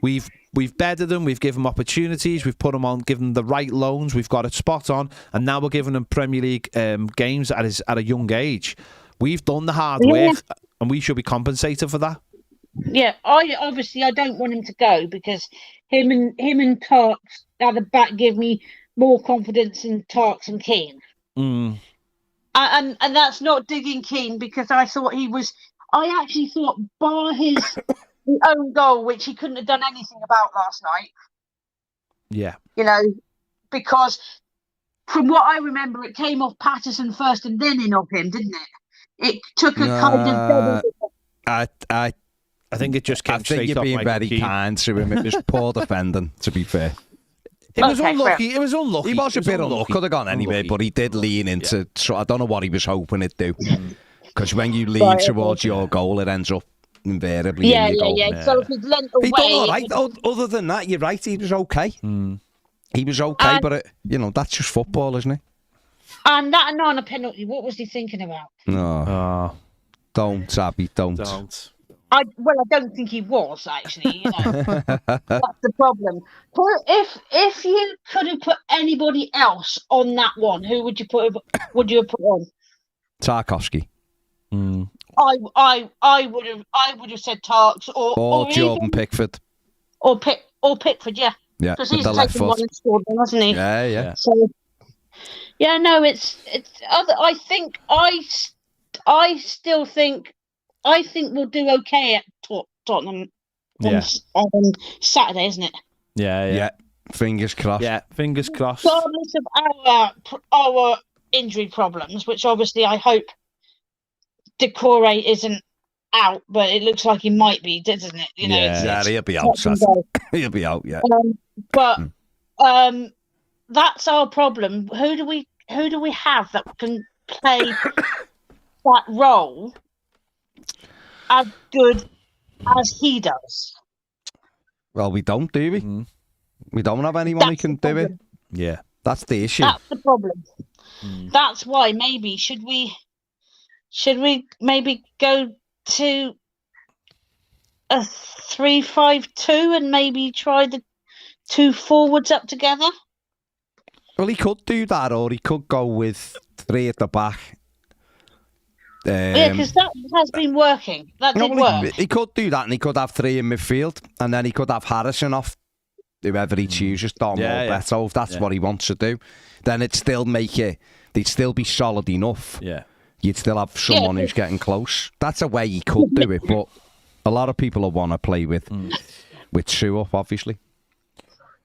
we've bettered them, we've given them opportunities, we've put them on, given them the right loans, we've got it spot on, and now we're giving them Premier League games at a young age. We've done the hard work, and we should be compensated for that. Yeah, I don't want him to go, because him and Tarks at the back give me more confidence in Tarks and Keane. And that's not digging Keane, because I actually thought, bar his own goal, which he couldn't have done anything about last night. Yeah. Because from what I remember, it came off Patterson first and then in off him, didn't it? It took a kind of... I think it just came straight off. I think you're being very kind to him. It was poor defending, to be fair. It was unlucky. It was unlucky. He was a bit unlucky. Could have gone anywhere, but he did lean into... I don't know what he was hoping it'd do. Because when you lean towards your goal, it ends up invariably in your goal. Yeah. So if he'd lent away... He done all right. Other than that, you're right, he was okay. He was okay, but that's just football, isn't it? And that and on a penalty, what was he thinking about? No. Don't, Abby, don't. I don't think he was, actually. That's the problem. But if you could have put anybody else on that one, who would you have put on? Tarkowski. I would have said Tarks or Jordan Pickford. Or Pickford, yeah. Yeah, because he's taken one and scored one, hasn't he? Yeah. So, yeah, no, it's other. I still think we'll do okay at Tottenham on Saturday, isn't it? Yeah. Fingers crossed. Yeah, fingers crossed. Regardless of our injury problems, which obviously I hope Decore isn't out, but it looks like he might be, doesn't it? He'll be out. He'll be out. Yeah. But that's our problem. Who do we have that can play that role as good as he does? Well, we don't, do we? We don't have anyone who can do it. Yeah, that's the issue. That's the problem. That's why maybe should we maybe go to a 3-5-2 and maybe try the two forwards up together? Well, he could do that, or he could go with three at the back. Because that has been working. That did work. He could do that, and he could have three in midfield, and then he could have Harrison off whoever he chooses, Dom or Beto, if that's what he wants to do. Then it'd still they'd still be solid enough. Yeah. You'd still have someone who's getting close. That's a way he could do it, but a lot of people will want to play with two up, obviously.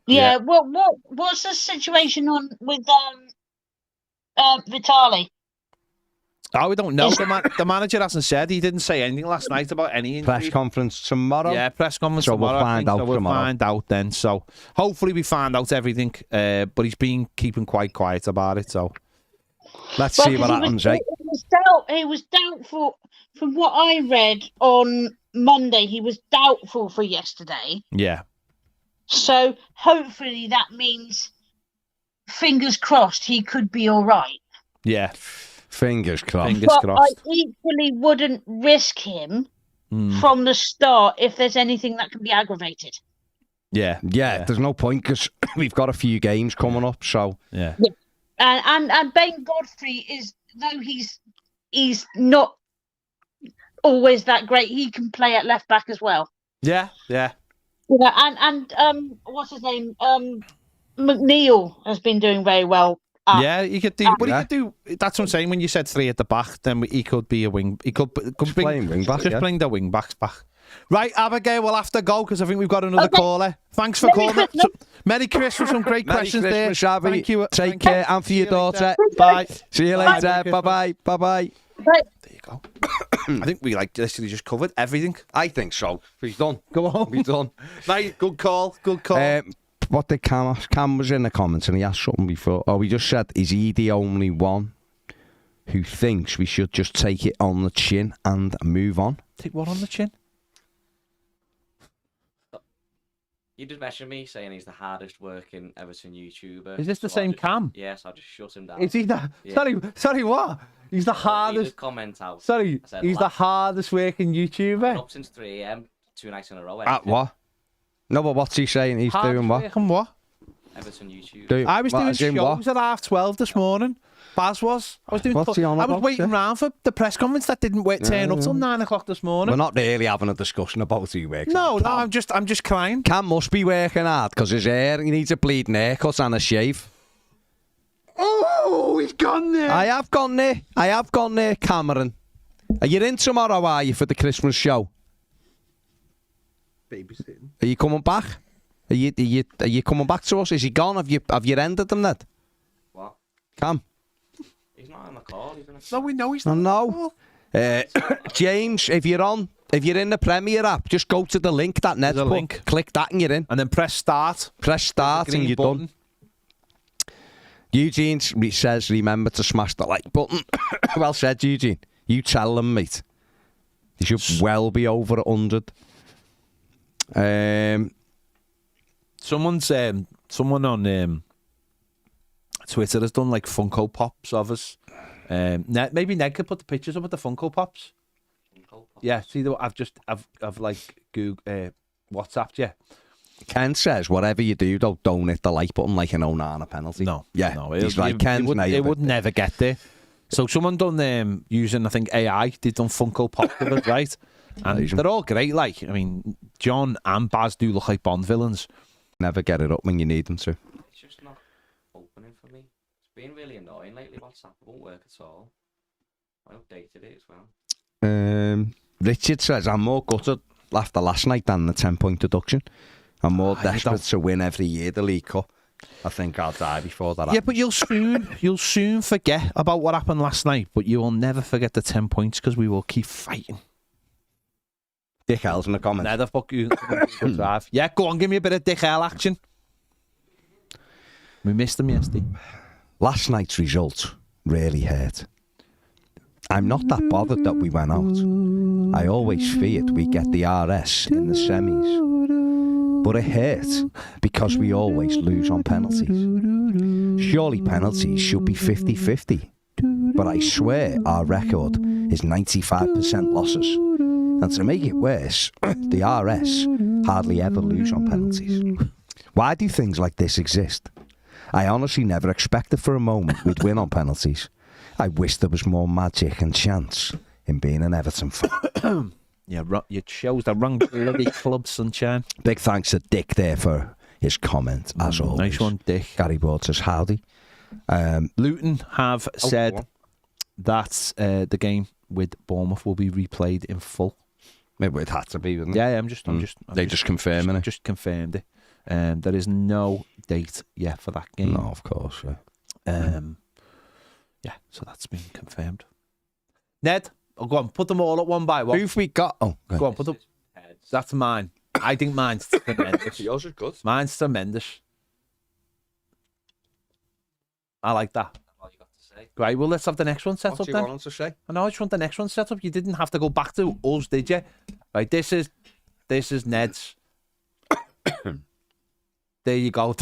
Yeah. What's the situation with Vitali? Oh, we don't know. The manager hasn't said. He didn't say anything last night about any injury. Press conference tomorrow. Yeah, press conference tomorrow. We'll find out then. So hopefully we find out everything. But he's been keeping quite quiet about it. So let's see what happens. He was doubtful. From what I read on Monday, he was doubtful for yesterday. Yeah. So hopefully that means, fingers crossed, he could be all right. Yeah. Fingers crossed. Fingers But crossed. I equally wouldn't risk him Mm. from the start if there's anything that can be aggravated. Yeah. Yeah, there's no point because we've got a few games coming up. So Yeah. And Ben Godfrey is, though he's not always that great, he can play at left back as well. Yeah. Yeah. And what's his name? McNeil has been doing very well. Yeah, he could do. But he could do. That's what I'm saying. When you said 3 at the back, then he could be a wing. He could just bring, playing wing back. just bring the wing backs back. Right, Abigail, we'll have to go because I think we've got another caller. Thanks for calling. Merry Christmas. Some great questions there. Abby. Thank you. Take care, and for your daughter. Bye. See you later. Bye bye. There you go. I think we literally just covered everything. I think so. He's done. Go on. We're done. Right, good call. Good call. What did Cam was in the comments and he asked something before. Oh, he just said, is he the only one who thinks we should just take it on the chin and move on? Take what on the chin? You did mention me saying he's the hardest working Everton YouTuber. Is this the so same Cam? Yes, I just shut him down. Is he the? Yeah. Sorry, what? He's the He hardest. did comment out. Sorry, I said, he's the hardest working Been YouTuber. up since 3 a.m. 2 nights in a row. At what? No, but what's he saying? He's doing what? Working what? Everton YouTube. I was doing shows at 12:30 this morning. Baz was. I was doing. What's he on I was about, waiting yeah? around for the press conference that didn't turn up till 9 o'clock this morning. We're not really having a discussion about who works. No, I'm just crying. Cam must be working hard because his hair, he needs a bleeding haircut and a shave. Oh, he's gone there. I have gone there, Cameron. Are you in tomorrow, are you, for the Christmas show? Babysitting. Are you coming back? Are you coming back to us? Is he gone? Have you ended them, Ned? What? Cam? He's not on the call. He's in a... No, we know he's I not. know. James, if you're in the Premier app, just go to the link that Ned's There's a put. link. Click that and you're in. And then press start. Press start and you're done. Eugene says, remember to smash the like button. Well said, Eugene. You tell them, mate. They should well be over 100. Someone on Twitter has done like Funko Pops of us. Maybe Ned could put the pictures up of the Funko Pops. Yeah, see, I've like Google WhatsApped you. Ken says, whatever you do, don't hit the like button like an Onana penalty. No, Yeah, no, he's like, Ken's it would never get there. So someone done using, I think, AI. They've done Funko Pop of it, right? And they're all great. Like, I mean, John and Baz do look like Bond villains. Never get it up when you need them to. It's just not opening for me. It's been really annoying lately. WhatsApp won't work at all. I updated it as well. Richard says, I'm more gutted after last night than the 10-point deduction. I'm more desperate to win every year the League Cup. I think I'll die before that happens. Yeah, but you'll soon forget about what happened last night, but you will never forget the 10 points because we will keep fighting. Dick Hell's in the comments. Never fuck you. Good drive. Yeah, go on, give me a bit of Dick Hell action. We missed him yesterday. Last night's result really hurt. I'm not that bothered that we went out. I always feared we'd get the RS in the semis. But it hurt because we always lose on penalties. Surely penalties should be 50-50. But I swear our record is 95% losses. And to make it worse, the RS hardly ever lose on penalties. Why do things like this exist? I honestly never expected for a moment we'd win on penalties. I wish there was more magic and chance in being an Everton fan. Yeah, you chose the wrong bloody club, sunshine. Big thanks to Dick there for his comment, as always. Nice one, Dick. Gary Board says howdy. Luton have said that the game with Bournemouth will be replayed in full. Maybe it had to be, wouldn't it? Yeah, I'm just confirming it. Just confirmed it. There is no date yet for that game. No, of course, yeah. Yeah, so that's been confirmed. Ned, go on, put them all up one by one. Who've we got? Oh, go on, put them. That's mine. I think mine's tremendous. Yours is good. Mine's tremendous. I like that. All you got to say. Right, well, let's have the next one set What up do you then. want to say? I know, I just want the next one set up. You didn't have to go back to us, did you? Right, this is Ned's. There you go.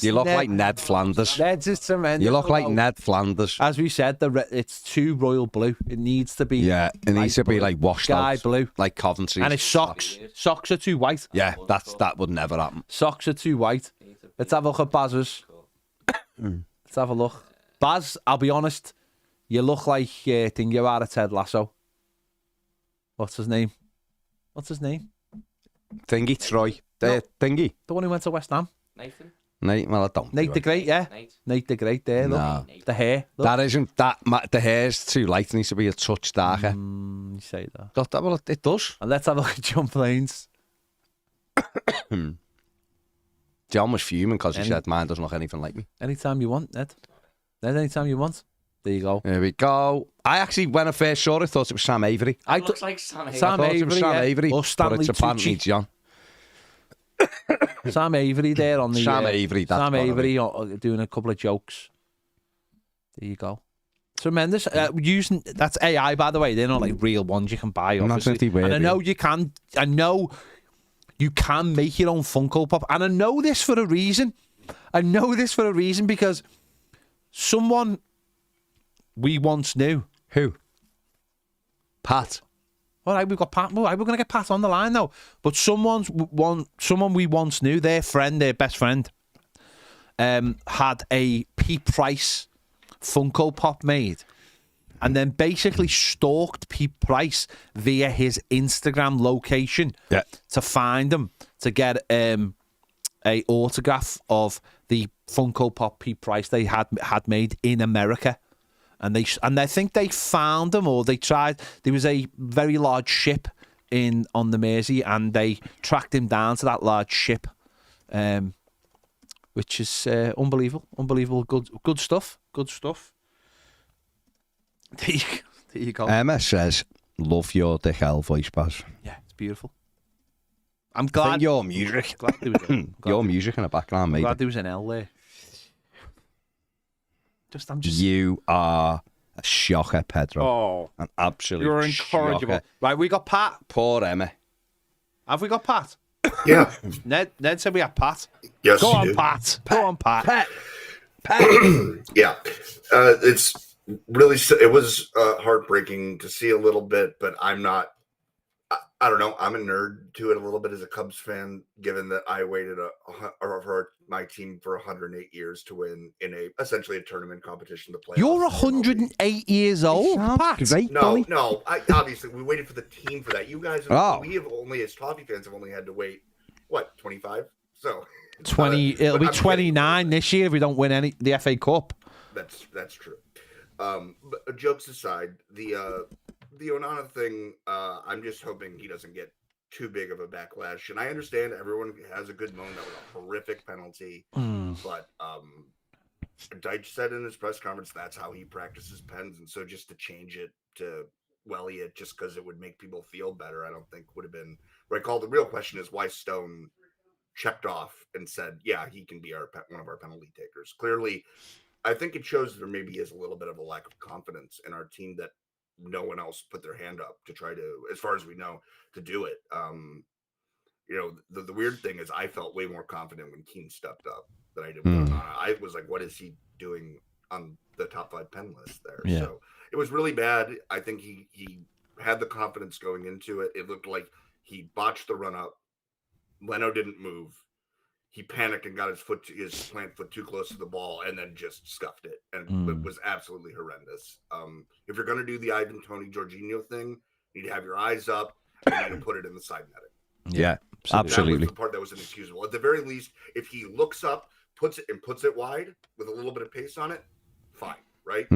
You look like Ned Flanders. Ned's is tremendous. You look like Ned Flanders. As we said, it's too royal blue. It needs to be. Yeah, it needs to be like washed sky out. blue. Like Coventry. And his socks. Socks are too white. Yeah, that would never happen. Socks are too white. Let's have a look at Baz's. Let's have a look. Baz, I'll be honest, you look like thing you are at Ted Lasso. What's his name? Thingy, Troy. No. Thingy. The one who went to West Ham. Nathan? Nate, well, I don't. Nate the Great, yeah. Nate the Great there, look. No. The hair. Look. That isn't, the hair's too light. It needs to be a touch darker. You say that. Well, it does. And let's have a look at John Plains. John was fuming because he said mine doesn't look anything like me. Anytime you want, Ned. Ned, anytime you want. There you go. Here we go. I actually, when I first saw it, thought it was Sam Avery. It looks like Sam Avery. Sam I thought it was Avery, Sam yeah. Avery, Or but Stanley it's apparently Tucci. John. Sam Avery there on the... Sam Avery, that's Sam what I mean. Avery doing a couple of jokes. There you go. Tremendous. Using that's AI, by the way. They're not like real ones you can buy. Imagine if they were And I know real. you can. I know you can make your own Funko Pop, and I know this for a reason. Because someone we once knew. Who? Pat. All right, we've got Pat. All right, we're going to get Pat on the line now. But someone we once knew, their best friend, had a Pete Price Funko Pop made, and then basically stalked Pete Price via his Instagram location to find him, to get a autograph of the Funko Pop Pete Price they had made in America. And I think they found him, or they tried. There was a very large ship on the Mersey, and they tracked him down to that large ship, which is unbelievable. Good stuff. There you go. Emma says, "Love your Dick L voice, Baz." Yeah, it's beautiful. I'm I glad think your music, glad there was your music in the background, mate. glad there was an L there. I'm just. You are a shocker, Pedro. Oh, An absolute you're incorrigible. shocker. Right, we got Pat. Poor Emma. Have we got Pat? Yeah. Ned said we have Pat. Yes. Go you on, do. Pat. Go on, Pat. Yeah. It's really. It was heartbreaking to see a little bit, but I'm not. I don't know. I'm a nerd to it a little bit as a Cubs fan, given that I waited for my team for 108 years to win in essentially a tournament competition to play. You're 108 years old, Pat. Great, No. Obviously, we waited for the team for that. You guys, we have only, as Toffee fans, have only had to wait, 25? So 20. It'll be 29 this year if we don't win the FA Cup. That's true. But jokes aside, the Onana thing, I'm just hoping he doesn't get too big of a backlash. And I understand everyone has a good moment. That was a horrific penalty. But Deitch said in his press conference that's how he practices pens. And so just to change it to Elliott just because it would make people feel better, I don't think would have been right call. The real question is why Stone checked off and said, yeah, he can be one of our penalty takers. Clearly, I think it shows there maybe is a little bit of a lack of confidence in our team that no one else put their hand up to try to, as far as we know, to do it. The weird thing is I felt way more confident when Keane stepped up than I did with Onana. I was like, what is he doing on the top 5 pen list there? Yeah. So it was really bad. I think he had the confidence going into it. It looked like he botched the run up. Leno didn't move. He panicked and got his plant foot too close to the ball and then just scuffed it. And it was absolutely horrendous. If you're going to do the Ivan Toney Jorginho thing, you need to have your eyes up and you need to put it in the side netting. Yeah, That absolutely. was the part that was inexcusable. At the very least, if he looks up, puts it wide with a little bit of pace on it, fine, right?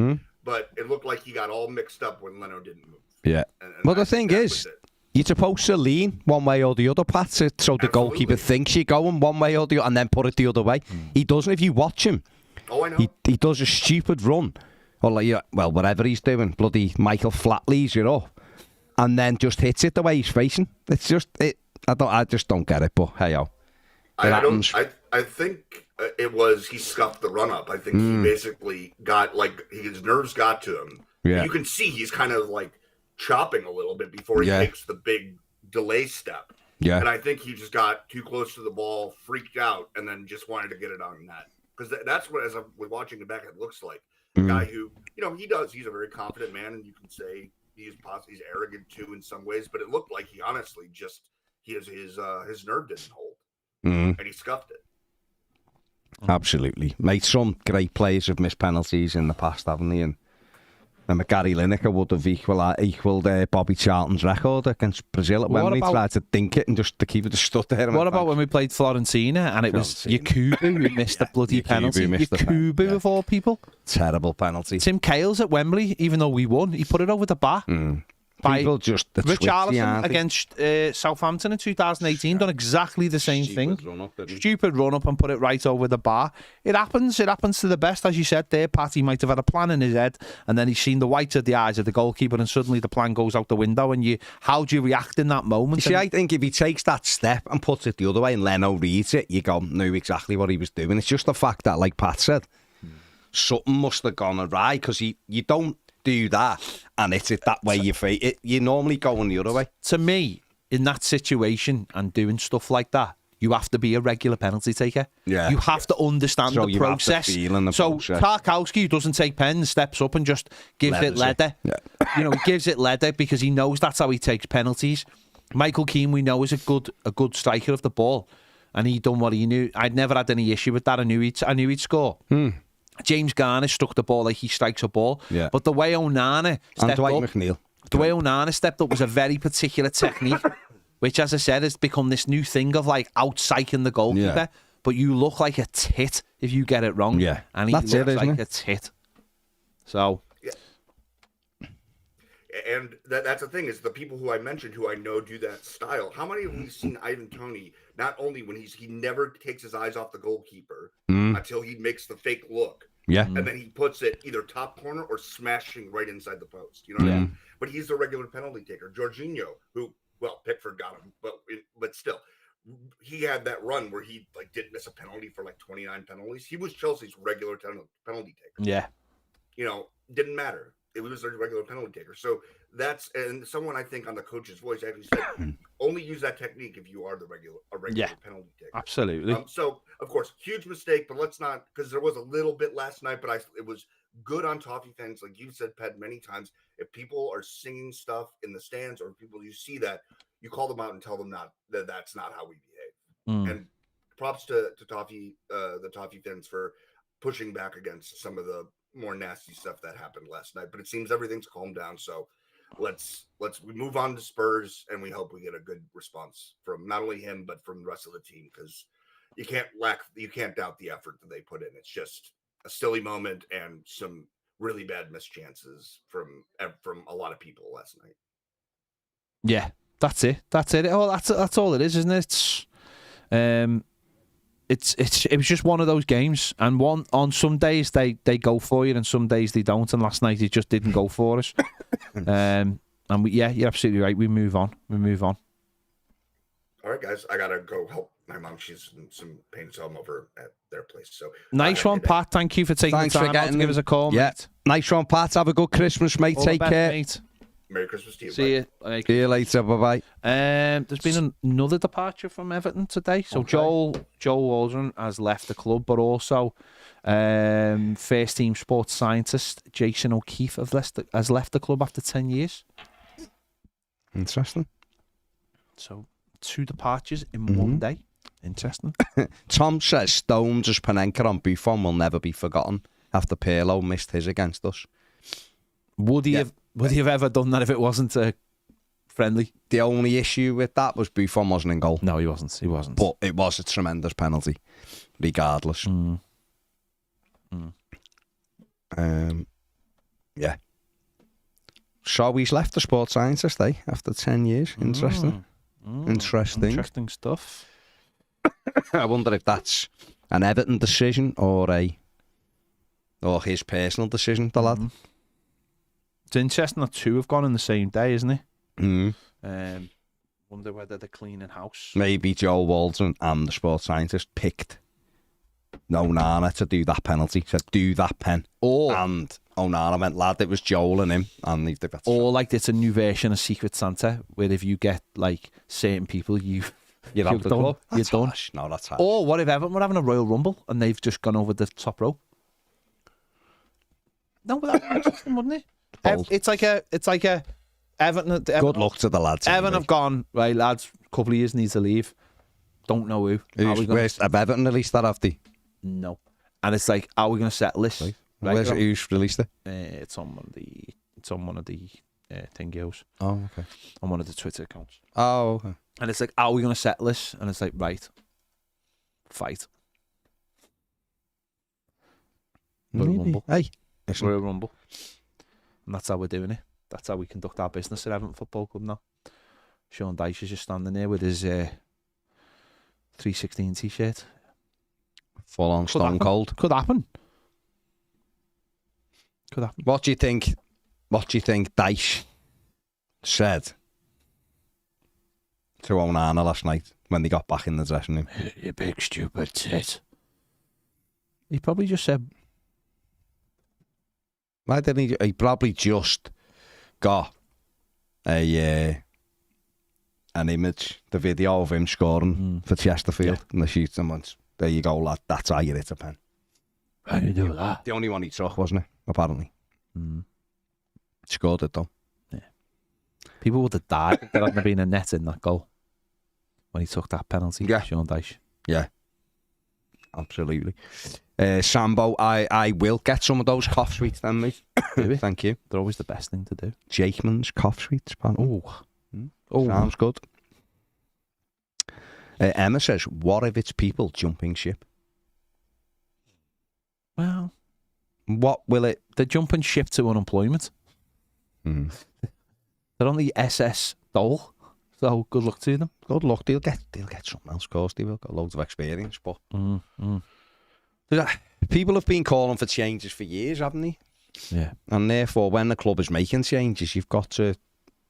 But it looked like he got all mixed up when Leno didn't move. Yeah. And Well, the I thing think that is, was it. you're supposed to lean one way or the other, Pat, so the goalkeeper thinks you're going one way or the other and then put it the other way. He doesn't. If you watch him, Oh, I know. he does a stupid run, or whatever he's doing, bloody Michael Flatley's, and then just hits it the way he's facing. It's just it. I just don't get it. But hey, I think it was he scuffed the run up. I think he basically got his nerves got to him. Yeah. You can see he's kind of like chopping a little bit before he takes the big delay step. Yeah. And I think he just got too close to the ball, freaked out, and then just wanted to get it on net. Because that's what, as I was watching it back, it looks like. A guy who, he's a very confident man, and you can say he's arrogant too in some ways, but it looked like he honestly just, his nerve didn't hold. And he scuffed it. Absolutely. Mate, some great players have missed penalties in the past, haven't they? And Gary Lineker would have equalled Bobby Charlton's record against Brazil at Wembley. Tried to dink it and just to keep it stood there. What about when we played Florentina and it was Yakubu who missed the bloody penalty? Yakubu of all people. Terrible penalty. Tim Cahill's at Wembley, even though we won, he put it over the bar. People just Richarlison against Southampton in 2018 done exactly the same thing. Stupid run up and put it right over the bar. It happens to the best, as you said there. Pat, he might have had a plan in his head, and then he's seen the whites of the eyes of the goalkeeper, and suddenly the plan goes out the window. And how do you react in that moment? You see, I think if he takes that step and puts it the other way, and Leno reads it, you knew exactly what he was doing. It's just the fact that, like Pat said, something must have gone awry, because you don't do that and it's it that way you normally go on the other way. To me, in that situation and doing stuff like that, you have to be a regular penalty taker. Yeah. You have to understand the process. So Tarkowski, who doesn't take pens, steps up and just gives it leather. Yeah. He gives it leather because he knows that's how he takes penalties. Michael Keane, we know, is a good striker of the ball, and he done what he knew. I'd never had any issue with that. I knew he'd score. James Garner struck the ball like he strikes a ball. Yeah. But the way Onana stepped up was a very particular technique, which, as I said, has become this new thing of like out-psyching the goalkeeper. Yeah. But you look like a tit if you get it wrong. Yeah. And he looks like a tit. So. Yeah. And that's the thing, is the people who I mentioned who I know do that style. How many have we seen Ivan Toney, not only when he never takes his eyes off the goalkeeper until he makes the fake look. Yeah. And then he puts it either top corner or smashing right inside the post. You know what I mean? But he's a regular penalty taker. Jorginho, who, Pickford got him, but still, he had that run where he didn't miss a penalty for 29 penalties. He was Chelsea's regular penalty taker. Yeah. Didn't matter. It was a regular penalty taker. So and someone, I think, on the coach's voice actually said, only use that technique if you are a regular penalty taker. Absolutely. So, of course, huge mistake, but let's not, because there was a little bit last night, but it was good on Toffee fans. Like you said, Pat, many times, if people are singing stuff in the stands or people you see that, you call them out and tell them that's not how we behave. And props to Toffee, the Toffee fans, for pushing back against some of the more nasty stuff that happened last night. But it seems everything's calmed down, so we move on to Spurs, and we hope we get a good response from not only him but from the rest of the team, because you can't doubt the effort that they put in. It's just a silly moment and some really bad missed chances from a lot of people last night. Yeah, that's it. Oh, that's all it is, isn't it? It was just one of those games, and on some days they go for you, and some days they don't. And last night it just didn't go for us. And you're absolutely right. We move on. All right, guys, I gotta go help my mom. She's in some pain, so I'm over at their place. So nice one, Pat. Thank you for taking the time out to give us a call. Yeah, mate. Nice one, Pat. Have a good Christmas, mate. All Take the best, care. Mate. Merry Christmas to you. See you. See you later. Bye bye. There's been another departure from Everton today. So okay. Joel Waldron has left the club, but also first team sports scientist Jason O'Keefe has left the club after 10 years. Interesting. So 2 departures in one day. Interesting. Tom says Stones' Panenka on Buffon will never be forgotten after Pirlo missed his against us. Would he have ever done that if it wasn't a friendly? The only issue with that was Buffon wasn't in goal. No, he wasn't. But it was a tremendous penalty, regardless. Yeah. So he's left the sports scientist, after 10 years. Interesting. Interesting stuff. I wonder if that's an Everton decision or his personal decision, the lad. It's interesting that 2 have gone on the same day, isn't it? Wonder whether they're cleaning house. Maybe Joe Waldron and the sports scientist picked Onana to do that penalty. Said, do that pen. And Onana went, lad, it was Joel and him. And they've got or like it's a new version of Secret Santa, where if you get like certain people, you're out the club. You're done. Harsh. No, that's harsh. Or what if Everton were having a Royal Rumble and they've just gone over the top rope? No, but that'd be interesting, wouldn't it? It's like a Everton. Good luck to the lads. Everton have gone, right, lads, a couple of years needs to leave. Don't know who. Have Everton released that, have they? No. And it's like, are we going to settle this? Right. Who's released it? It's on one of the thingios. Oh, okay. On one of the Twitter accounts. Oh, okay. And it's like, are we going to settle this? And it's like, right, fight. Royal Rumble. Hey. Royal Rumble. And that's how we're doing it. That's how we conduct our business at Everton Football Club now. Sean Dyche is just standing there with his 316 t-shirt. Full on stone cold. Could happen. What do you think Dyche said to Onana last night when they got back in the dressing room? You big stupid tit. He probably just said... Why didn't he probably just got an image, the video of him scoring for Chesterfield in the shoots and once. There you go, lad. That's how you hit a pen. How do you do that? The only one he took, wasn't it? Apparently. Scored it though. Yeah. People would have died if there hadn't been a net in that goal when he took that penalty. Yeah. Sean Dyche. Yeah. Absolutely. Sambo, I will get some of those cough sweets then, mate. Thank you. They're always the best thing to do. Jakeman's cough sweets. Oh, sounds good. Emma says, what if it's people jumping ship? Well, what will it... They're jumping ship to unemployment. They're on the SS Dole. So good luck to them. Good luck. They'll get something else, of course. They've got loads of experience. But people have been calling for changes for years, haven't they? Yeah. And therefore, when the club is making changes, you've got to...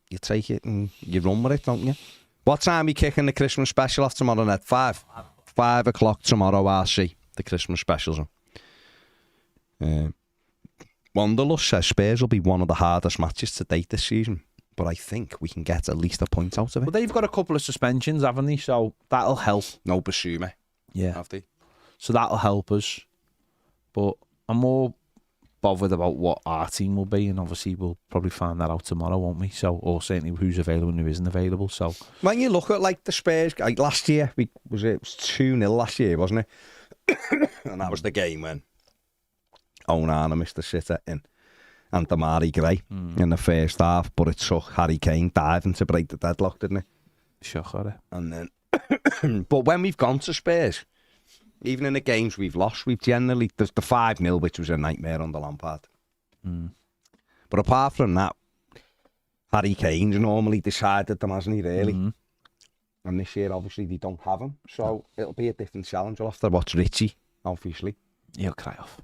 You take it and you run with it, don't you? What time are you kicking the Christmas special off tomorrow, Ned? 5? 5 o'clock tomorrow, RC. The Christmas specials. Wanderlust says Spurs will be one of the hardest matches to date this season. But I think we can get at least a point out of it. Well, they've got a couple of suspensions, haven't they? So that'll help. No Basuma. Yeah. Have they? So that'll help us. But I'm more bothered about what our team will be, and obviously we'll probably find that out tomorrow, won't we? So, or certainly who's available and who isn't available. So when you look at like the Spurs, like last year, it was 2-0 last year, wasn't it? And that was the game when Onana missed the sitter in and Damari Gray in the first half, but it took Harry Kane diving to break the deadlock, didn't it? Shocker. And then, but when we've gone to Spurs, even in the games we've lost, we've generally, there's the 5-0, which was a nightmare under Lampard. But apart from that, Harry Kane's normally decided them, hasn't he, really? And this year, obviously, they don't have him. So it'll be a different challenge. We'll have to watch Richie, obviously. He'll cry off.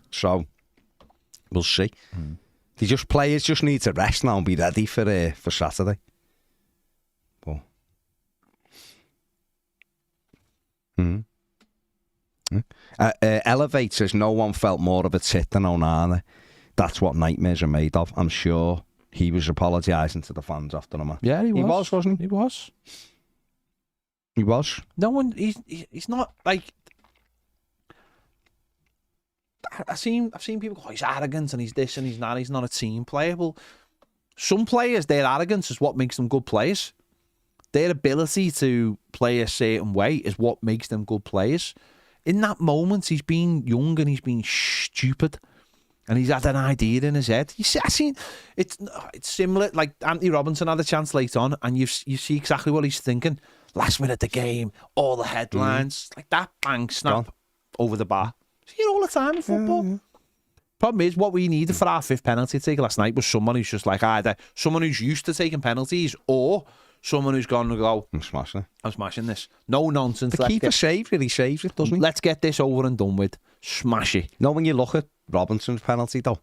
So we'll see. Players just need to rest now and be ready for Saturday. But Elevate says no one felt more of a tit than Onana. That's what nightmares are made of. I'm sure he was apologising to the fans after the match. Yeah, he was, wasn't he? He was. He was. No one. He's not like. I've seen people go, he's arrogant and he's this and he's not. He's not a team player. Well, some players, their arrogance is what makes them good players. Their ability to play a certain way is what makes them good players. In that moment, he's been young and he's been stupid, and he's had an idea in his head. You see, I seen it's similar. Like Anthony Robinson had a chance late on, and you see exactly what he's thinking. Last minute of the game, all the headlines, like that, bang, snap, over the bar. See it all the time in football. Problem is, what we needed for our 5th penalty take last night was someone who's just like either someone who's used to taking penalties or someone who's gone to go, I'm smashing this. No nonsense. The keeper saves it, he saves it, doesn't he? Let's get this over and done with. Smash it. No, when you look at Robinson's penalty, though,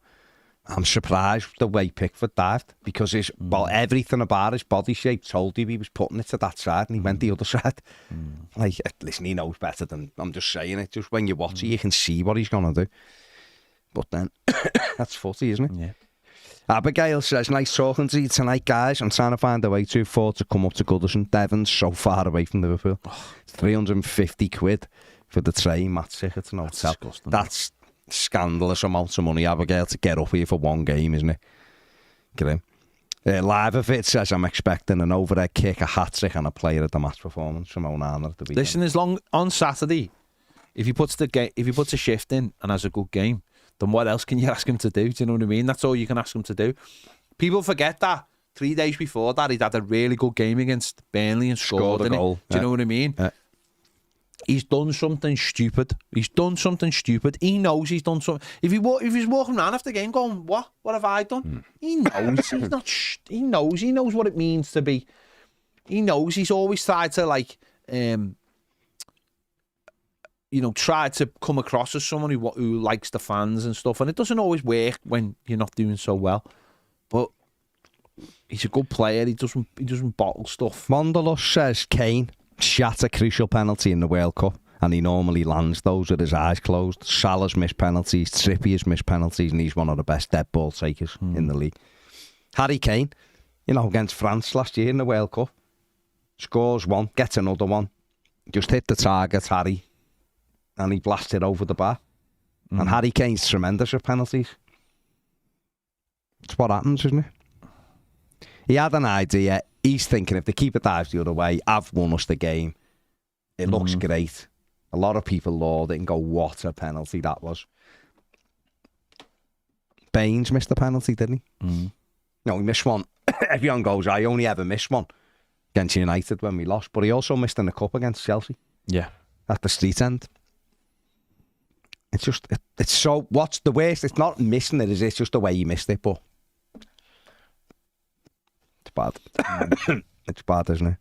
I'm surprised the way Pickford dived because everything about his body shape told him he was putting it to that side and he went the other side. Like, listen, he knows better than I'm just saying it. Just when you watch it, you can see what he's going to do. But then, that's footy, isn't it? Yeah. Abigail says, nice talking to you tonight, guys. I'm trying to find a way to afford to come up to Goodison. Devon's so far away from Liverpool. £350 for the train, match tickets and hotel. That's scandalous amounts of money, Abigail, to get up here for one game, isn't it? Grim. Live of it says, I'm expecting an overhead kick, a hat-trick and a player at the match performance from Onana at the weekend. Listen, as long on Saturday, if he puts a shift in and has a good game, then what else can you ask him to do? Do you know what I mean? That's all you can ask him to do. People forget that 3 days before that, he'd had a really good game against Burnley and scored a goal. Do you know what I mean? Yeah. He's done something stupid. He knows he's done something. If he's walking around after the game going, what have I done? He knows he's not. He knows what it means to be. He knows he's always tried to try to come across as someone who likes the fans and stuff, and it doesn't always work when you're not doing so well. But he's a good player. He doesn't bottle stuff. Mondelus says Kane shot a crucial penalty in the World Cup, and he normally lands those with his eyes closed. Salah's missed penalties, Trippier's missed penalties, and he's one of the best dead ball takers in the league. Harry Kane, against France last year in the World Cup, scores one, gets another one, just hit the target, Harry, and he blasted over the bar. And Harry Kane's tremendous with penalties. It's what happens, isn't it? He had an idea. He's thinking, if the keeper dives the other way, I've won us the game. It looks great. A lot of people laud it and go, what a penalty that was. Baines missed the penalty, didn't he? No, he missed one. Everyone goes, I only ever missed one against United when we lost. But he also missed in the cup against Chelsea. Yeah. At the street end. It's just, it's so, what's the worst? It's not missing it, it's just the way he missed it, but it's bad. It's bad, isn't it?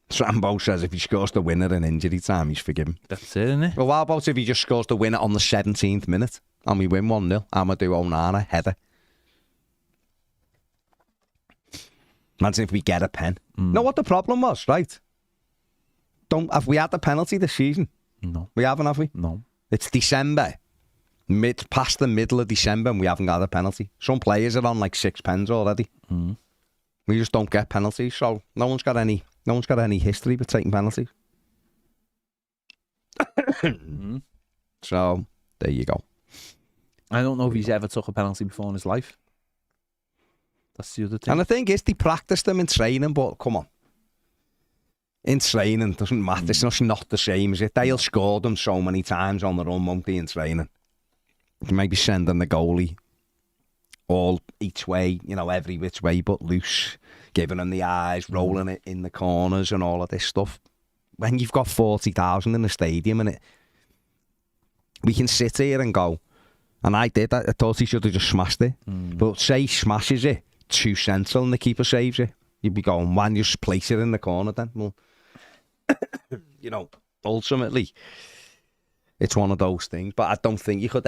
Sambo says if he scores the winner in injury time, he's forgiven. That's it, isn't it? Well, how about if he just scores the winner on the 17th minute and we win 1-0? Amadou Onana, header. Imagine if we get a pen. Know what the problem was, right? Have we had the penalty this season? No. We haven't, have we? No. It's December, past the middle of December, and we haven't got a penalty. Some players are on like 6 pens already. We just don't get penalties, so no one's got any history with taking penalties. So there you go. I don't know if he's ever took a penalty before in his life. That's the other thing. And the thing is, they practice them in training, but come on. In training, doesn't matter. It's just not the same, is it? They'll score them so many times on their own, won't they, in training? You might be sending the goalie all each way, every which way but loose, giving them the eyes, rolling it in the corners and all of this stuff. When you've got 40,000 in the stadium and we can sit here and go, and I thought he should have just smashed it. But say he smashes it too central and the keeper saves it, you'd be going, why don't you just place it in the corner then? Well, ultimately, it's one of those things. But I don't think you can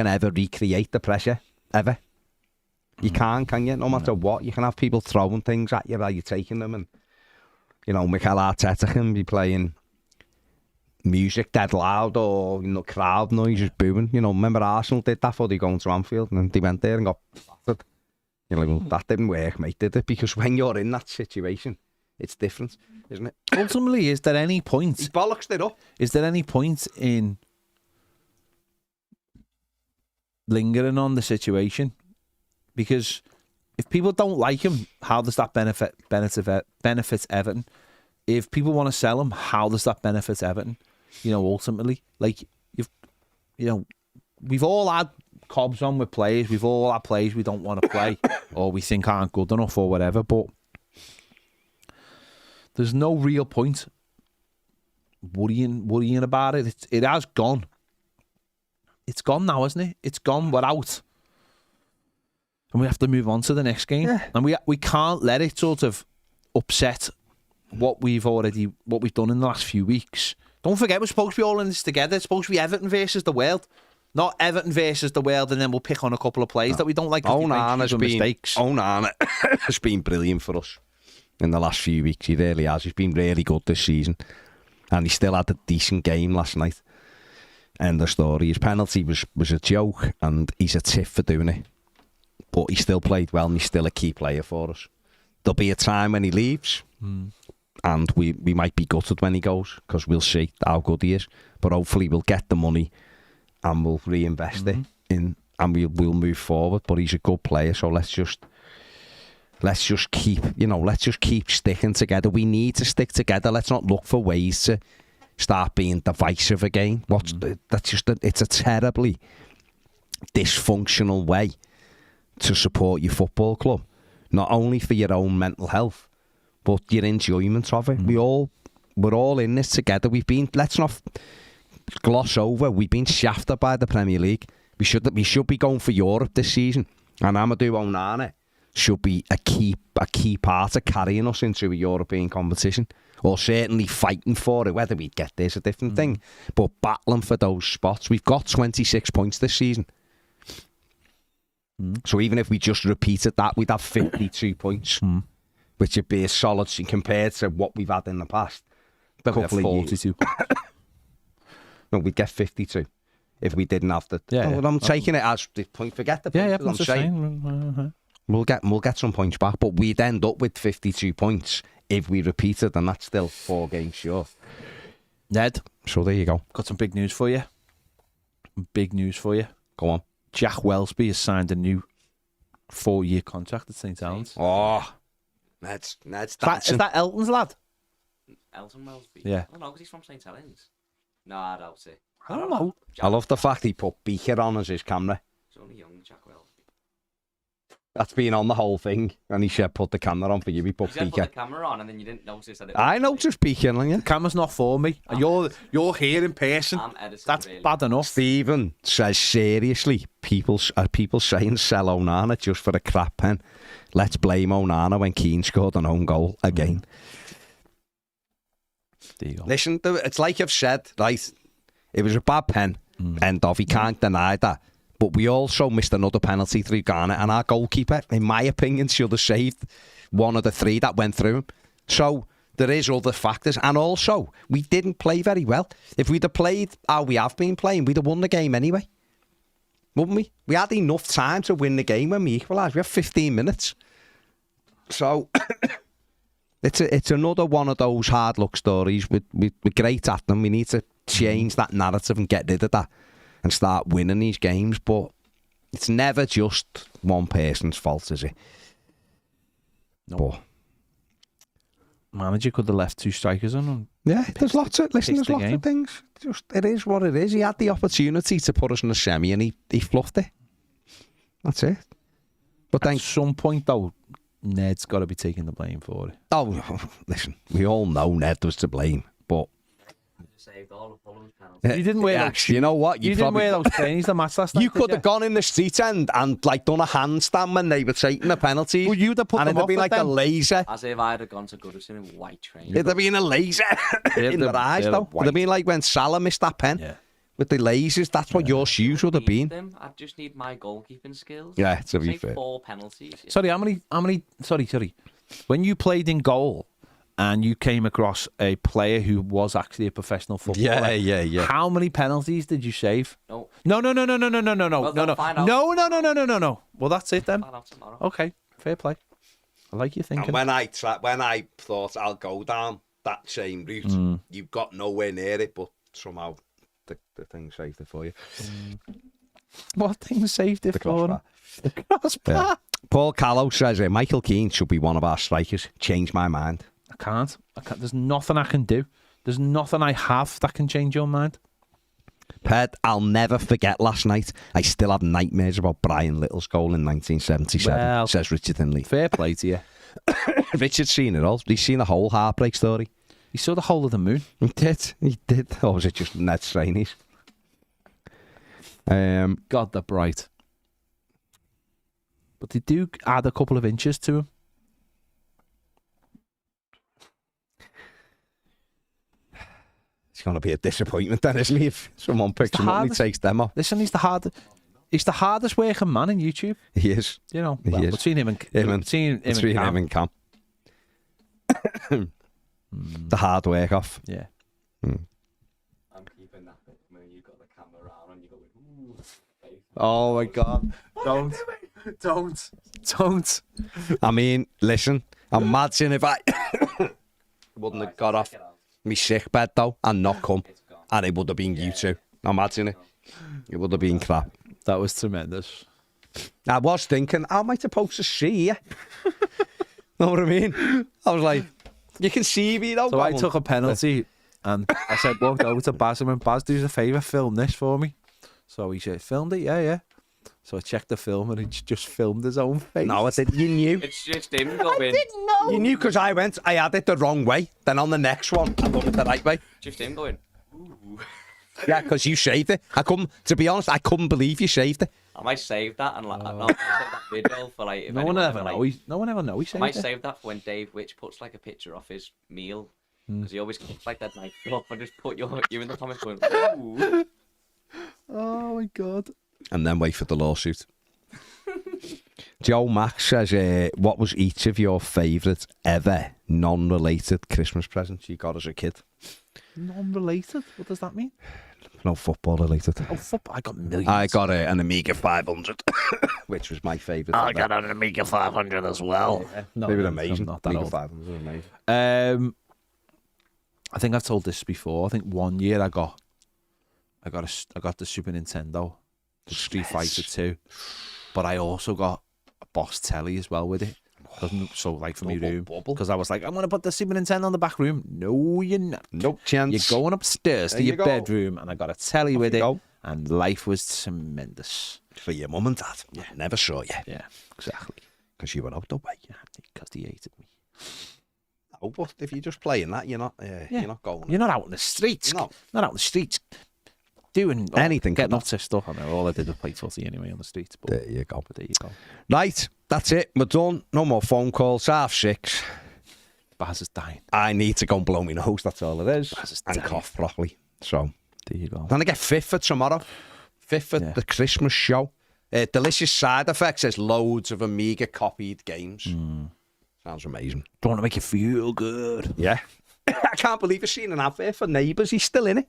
ever recreate the pressure, ever. You can't, can you? No matter what, you can have people throwing things at you while you're taking them, and Mikel Arteta can be playing music dead loud or crowd noises booing. Remember Arsenal did that for they going to Anfield and they went there and got battered. You're like, well, that didn't work, mate, did it? Because when you're in that situation, it's different, isn't it? Ultimately, is there any point? He bollocks it up. Is there any point in lingering on the situation? Because if people don't like him, how does that benefit Everton? If people want to sell him, how does that benefit Everton? Ultimately, we've all had cobs on with players. We've all had players we don't want to play or we think aren't good enough or whatever. But there's no real point worrying about it. It has gone. It's gone now, isn't it? It's gone. We're out. And we have to move on to the next game. Yeah. And we can't let it sort of upset what we've done in the last few weeks. Don't forget, we're supposed to be all in this together. It's supposed to be Everton versus the world, Not Everton versus the world, and then we'll pick on a couple of players that we don't like. Onana has been brilliant for us in the last few weeks. He really has. He's been really good this season. And he still had a decent game last night. End of story. His penalty was a joke, and he's a tip for doing it. But he still played well, and he's still a key player for us. There'll be a time when he leaves, and we might be gutted when he goes, because we'll see how good he is. But hopefully we'll get the money and we'll reinvest it in, and we'll move forward. But he's a good player, so let's just keep sticking together. We need to stick together. Let's not look for ways to start being divisive again. It's a terribly dysfunctional way to support your football club, not only for your own mental health, but your enjoyment of it. We're all in this together. Let's not gloss over. We've been shafted by the Premier League. We should be going for Europe this season, and Amadou Onana should be a key part of carrying us into a European competition, or certainly fighting for it. Whether we get there is a different thing, but battling for those spots. We've got 26 points this season. So even if we just repeated that, we'd have 52 points, which would be a solid compared to what we've had in the past. A couple of 42 points. No, we'd get 52 if we didn't have the... Yeah, well, I'm taking it as the point. Forget the point. I'm saying. We'll get some points back, but we'd end up with 52 points if we repeated, and that's still 4 games short. Ned. So there you go. Got some big news for you. Big news for you. Go on. Jack Wellsby has signed a new 4-year contract at St. Helens. Oh, Ned's dancing. Is that Elton's lad? Elton Wellsby? Yeah. I don't know, because he's from St. Helens. No, I doubt it. I don't know. I love the fact he put Beaker on as his camera. He's only young, Jack Wellsby. That's been on the whole thing, and he said put the camera on for you. He put Beaker. You put the camera on, and then you didn't notice that it was... I noticed Beaker on you. The camera's not for me. You're here in person. That's really bad enough. Stephen says, seriously, are people saying sell Onana just for a crap pen? Let's blame Onana when Keane scored an own goal again. There you go. Listen, it's like I've said, right? It was a bad pen, end of. He can't deny that. But we also missed another penalty through Ghana, and our goalkeeper, in my opinion, should have saved one of the 3 that went through him. So there is other factors, and also we didn't play very well. If we'd have played how we have been playing, we'd have won the game anyway, wouldn't we? We had enough time to win the game when we equalised. We had 15 minutes. So it's another one of those hard luck stories. We're great at them. We need to change that narrative and get rid of that and start winning these games. But it's never just one person's fault, is it? No. But manager could have left 2 strikers on. Yeah, there's lots of things. Just it is what it is. He had the opportunity to put us in a semi, and he fluffed it. That's it. But then at some point, though, Ned's got to be taking the blame for it. Oh, listen, we all know Ned was to blame, but saved all of Fulham's penalties. You didn't wear those. You know what? You didn't wear those trainings the match last night. You could have gone in the street end and like done a handstand when they were taking the penalties. Well, you'd have put and them it'd off be like them. a laser. As if I'd have gone to Goodison in white train. It'd have been a laser in their eyes, though. It'd have been like when Salah missed that pen with the lasers. That's what your shoes would have been. I just need my goalkeeping skills. Yeah, to be fair. 4 penalties. Sorry, how many? Sorry. When you played in goal and you came across a player who was actually a professional footballer, yeah. How many penalties did you save? No. No. Well, No. Well, that's it then. Find out tomorrow. Okay, fair play. I like you thinking. And when I thought I'll go down that same route, you got nowhere near it, but somehow the thing saved it for you. What thing saved it for? The crossbar. Yeah. Paul Callow says Michael Keane should be one of our strikers. Change my mind. I can't. There's nothing I can do. There's nothing I have that can change your mind. Ped, I'll never forget last night. I still have nightmares about Brian Little's goal in 1977, says Richard Hinley. Fair play to you. Richard's seen it all. He's seen the whole heartbreak story. He saw the whole of the moon. He did. Or was it just Ned Straney's? God, they're bright. But they do add a couple of inches to him. It's going to be a disappointment then, isn't he? If someone picks the him up and he hardest- takes them off. Listen, he's the hardest working man in YouTube. He is. You know, He is. between him and Between him and Cam. The hard work off. Yeah. I'm keeping that bit when you got the camera on and you go, ooh. Oh my God! Don't. I mean, listen, imagine if I wouldn't have got off my sick bed though and not come, and it would have been you two. Imagine it. It would have been crap. That was tremendous. I was thinking, how am I supposed to see you? Know what I mean? I was like, you can see me though. So I took a penalty and I said, walked over to Baz and went, Baz, do us a favour, film this for me. So he said, filmed it? Yeah. So I checked the film and he just filmed his own face. No, I said, you knew. It's just him going. No. You knew because I had it the wrong way. Then on the next one, I done it the right way. Just him going. Ooh. Yeah, because you saved it. To be honest, I couldn't believe you saved it. I might save that and like, no, I'll save that video for like. If No one anyone ever like, know. No one ever know. He I might said it. save that for when Dave Witch puts like a picture of his meal because he always comes like that night up and just put you in the comments going. Ooh. Oh my God. And then wait for the lawsuit. Joe Max says, what was each of your favourite ever non-related Christmas presents you got as a kid? Non-related? What does that mean? No football related. Oh, football. I got millions. I got an Amiga 500, which was my favourite. I got an Amiga 500 as well. No, They were I'm amazing. not that Amiga old. 500 were amazing. I think I've told this before. I think one year I got the Super Nintendo, the Street Fighter 2, but I also got a Boss telly as well with it. So like for my room, because I was like, I'm gonna put the Super Nintendo in the back room. No, you're not. No chance. You're going upstairs to There you your go. bedroom, and I got a telly with you it, go. and life was tremendous. For your mum and dad. Yeah. Never saw you. Yeah, exactly. Because you were out the way. Yeah, because they hated me. Oh, but if you're just playing that, you're not going. You're not out in the streets. No. Not out in the streets doing Anything Getting like up to stuff. I know all I did was play footy anyway on the streets. But There you go. there you go. Right, that's it. We're done. No more phone calls. 6:30. Baz is dying. I need to go and blow my nose. That's all it is. Baz is And dying. cough properly. So, There you go. then I get fifth for tomorrow. Fifth for Yeah. the Christmas show. Delicious side effects. There's loads of Amiga copied games. Sounds amazing. Don't want to make you feel good. Yeah. I can't believe I've seen an advert for Neighbours. He's still in it.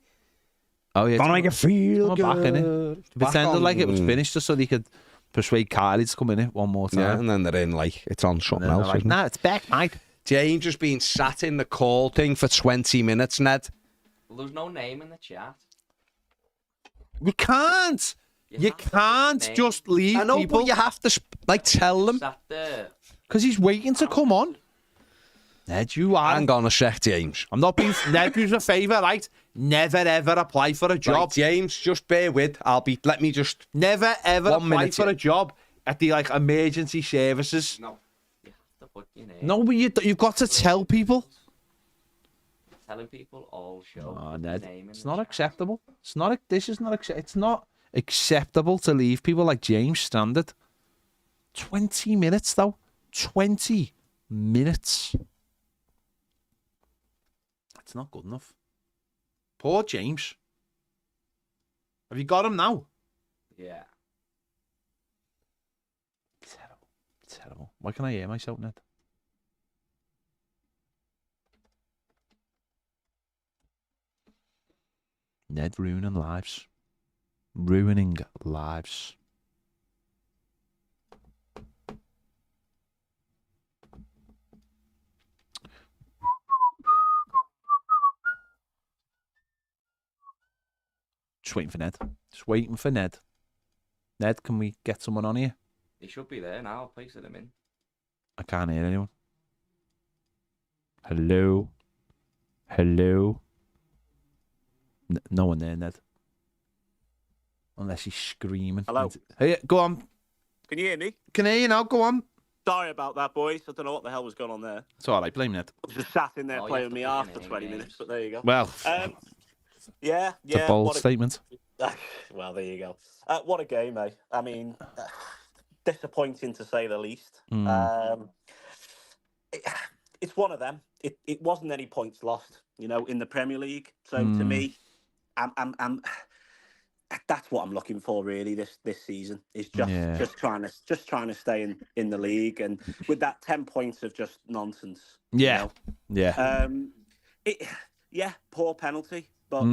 Oh yeah. Gonna make it feel Come good. back in it. Back Pretended on- like it was finished just so they could persuade Kylie to come in it one more time. Yeah, and then they're in like it's on And something then they're else. like, isn't it? nah, it's back, mate. James has been sat in the call thing for 20 minutes, Ned. Well, there's no name in the chat. You can't. You have to put can't name. just leave I know, people but you have to tell them. Sat there. because he's waiting to come on. Ned, you are. Hang on a sec, James. I'm not being. Ned, do us a favour, right? Never ever apply for a job. Right, James, just bear with. Let me just. Never ever 1 apply minute, for yeah. a job at the like emergency services. No. You have to put your name. No, but you've got to tell people. Telling people all show. Oh, your Ned, name in it's the not chat. acceptable. It's not. This is not. It's not acceptable to leave people like James stranded. 20 minutes though. 20 minutes. That's not good enough. Poor James. Have you got him now? Yeah. Terrible. Terrible. Why can I hear myself, Ned? Ned ruining lives. Ruining lives. Just waiting for Ned. Just waiting for Ned. Ned, can we get someone on here? He should be there now. I'll place him in. I can't hear anyone. Hello? Hello? No one there, Ned. Unless he's screaming. Hello? Hey, go on. Can you hear me? Can hear you now, go on. Sorry about that, boys. I don't know what the hell was going on there. It's all right, blame Ned. I was just sat in there Oh, you playing have to me put your half for name 20 in. minutes, but there you go. Well, Yeah, it's a yeah. bold statement. Well, there you go. What a game, eh? I mean, disappointing to say the least. it's one of them. It wasn't any points lost, in the Premier League. So to me, I'm that's what I'm looking for really this season. Is just trying to stay in the league, and with that 10 points of just nonsense. Yeah. Poor penalty, but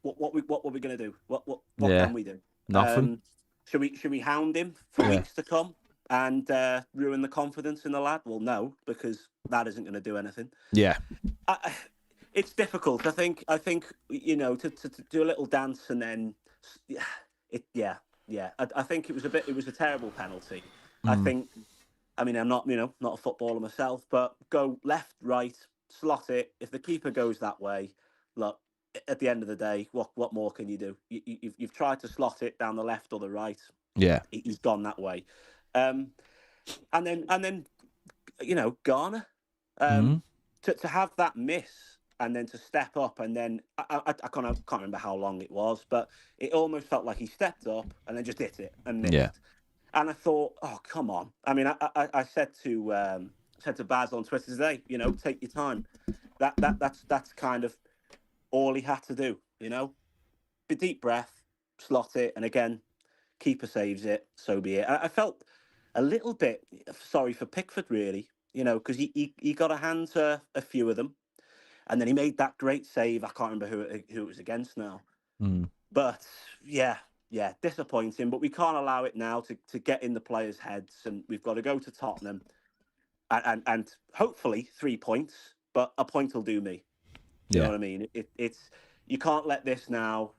what were we going to do? What can we do? Nothing. Should we hound him for weeks to come and ruin the confidence in the lad? Well, no, because that isn't going to do anything. Yeah. It's difficult. I think to do a little dance and then I think it was a terrible penalty. I'm not not a footballer myself, but go left, right, slot it. If the keeper goes that way, look, at the end of the day, what more can you do? You've tried to slot it down the left or the right. Yeah, he's gone that way, and then Garner, to have that miss and then to step up, and then I can't remember how long it was, but it almost felt like he stepped up and then just hit it and missed. Yeah. And I thought, oh come on! I mean, I said to Baz on Twitter today, take your time. That's kind of all he had to do, Be deep breath, slot it, and again, keeper saves it, so be it. I felt a little bit sorry for Pickford, really, because he got a hand to a few of them, and then he made that great save. I can't remember who it was against now, but yeah, disappointing. But we can't allow it now to get in the players' heads, and we've got to go to Tottenham, and hopefully 3 points, but a point will do me. You know what I mean? It's you can't let this now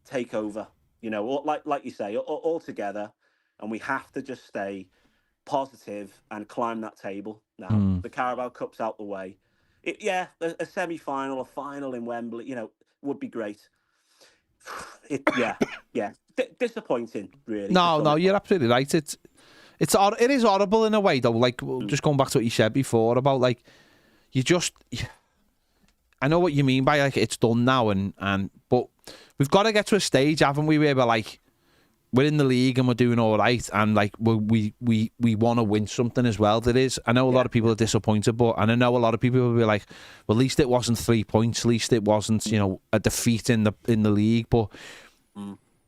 take over. Like you say, all together, and we have to just stay positive and climb that table now. The Carabao Cup's out the way. A semi-final, a final in Wembley, would be great. Disappointing, really. No, you're absolutely right. It is horrible in a way, though. Like, just going back to what you said before about, like, I know what you mean by, like, it's done now, but we've got to get to a stage, haven't we, where we're in the league and we're doing all right, and like we want to win something as well. I know a lot of people are disappointed, and I know a lot of people will be like, well, at least it wasn't 3 points, at least it wasn't a defeat in the league, but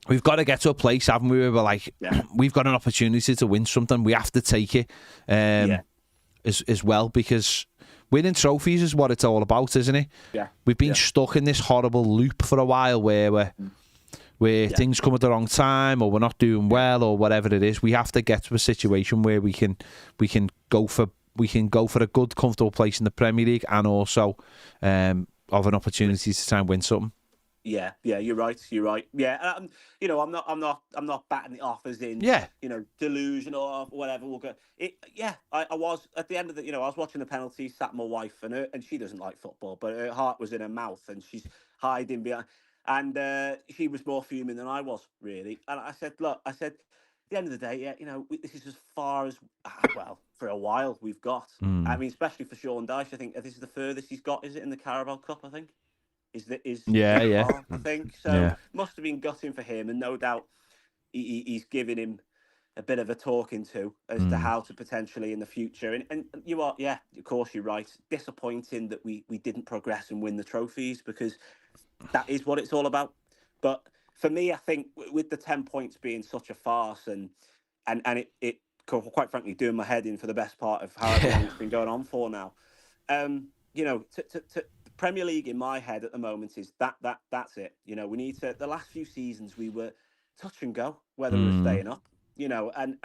we've got to get to a place, haven't we, where we're like, we've got an opportunity to win something, we have to take it as well, because winning trophies is what it's all about, isn't it? Yeah. We've been stuck in this horrible loop for a while where things come at the wrong time, or we're not doing well, or whatever it is. We have to get to a situation where we can go for a good, comfortable place in the Premier League, and also have an opportunity to try and win something. Yeah, you're right. Yeah, I'm not batting it off as in, delusion or whatever. We'll go. I was at the end of I was watching the penalty, sat my wife, and she doesn't like football, but her heart was in her mouth, and she's hiding behind, and she was more fuming than I was, really. And I said, look, at the end of the day, this is as far as, for a while we've got. I mean, especially for Sean Dyche, I think this is the furthest he's got, is it, in the Carabao Cup, I think? I think so. Must have been gutting for him, and no doubt he's giving him a bit of a talking to as to how to potentially in the future. And you are, of course you're right. Disappointing that we didn't progress and win the trophies, because that is what it's all about. But for me, I think with the 10 points being such a farce, and it quite frankly doing my head in for the best part of however long it's been going on for now. To Premier League in my head at the moment is that's it. We need to. The last few seasons we were touch and go whether we were staying up. And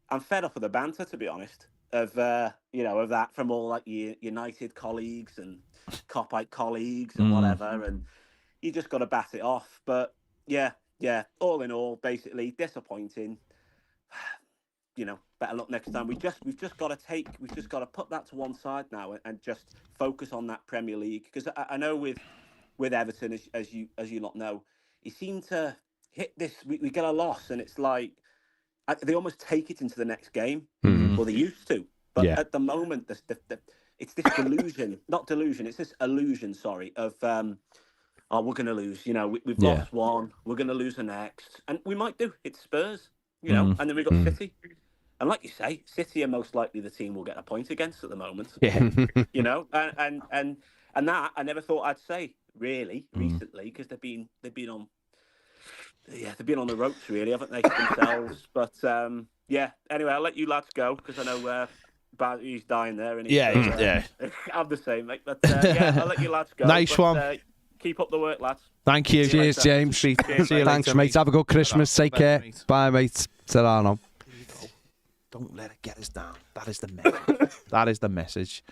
I'm fed up of the banter, to be honest, of that from all like United colleagues and Copite colleagues and whatever, and you just got to bat it off. But all in all, basically disappointing. Better luck next time. We've just got to put that to one side now and just focus on that Premier League, because I know with Everton, as you lot know, he seemed to hit this. We get a loss, and it's like they almost take it into the next game. Well, they used to, but at the moment, it's this delusion, not delusion. It's this illusion, sorry, of we're going to lose. We've lost one, we're going to lose the next, and we might do. It's Spurs, and then we've got City. And like you say, City are most likely the team we'll get a point against at the moment. Yeah. You know, and that I never thought I'd say really recently, because they've been on the ropes really, haven't they, themselves? But yeah. Anyway, I'll let you lads go because I know he's dying there. And Yeah. I'm the same, mate. But yeah, I'll let you lads go. Nice one. Keep up the work, lads. Thank you. Cheers, James. See you Thanks, later, mate. Have a good Christmas. Take care. Mate. Bye, mate. Ta-ra now. Don't let it get us down. That is the message. That is the message.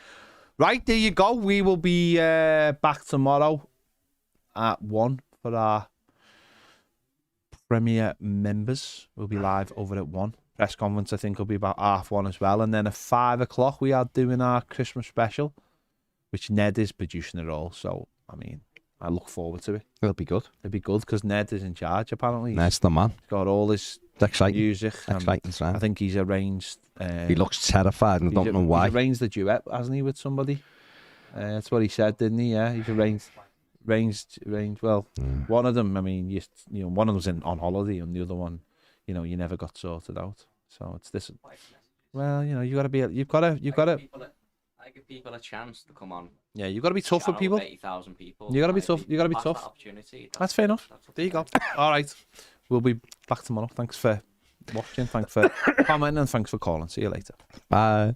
Right, there you go. We will be back tomorrow at 1 for our Premier members. We'll be live over at 1. Press conference, I think, will be about 1:30 as well. And then at 5 o'clock, we are doing our Christmas special, which Ned is producing it all. So, I mean, I look forward to it. It'll be good. It'll be good because Ned is in charge, apparently. Nice, the man. He's got all his Exciting. music. Exciting, I son. think he's arranged... He looks terrified and I don't know why. He's arranged the duet, hasn't he, with somebody? That's what he said, didn't he? Yeah, he's arranged. Well, one of them. I mean, you know, one of them's on holiday, and the other one, you know, you never got sorted out. So it's this. Well, you know, you've got to. I give people a chance to come on. Yeah, you've got to be tough with people. 80,000 people. You got to be tough. You got to be Pass tough. that opportunity. That's fair enough. There you go. All right, we'll be back tomorrow. Thanks for watching. Thanks for commenting, and thanks for calling. See you later. Bye.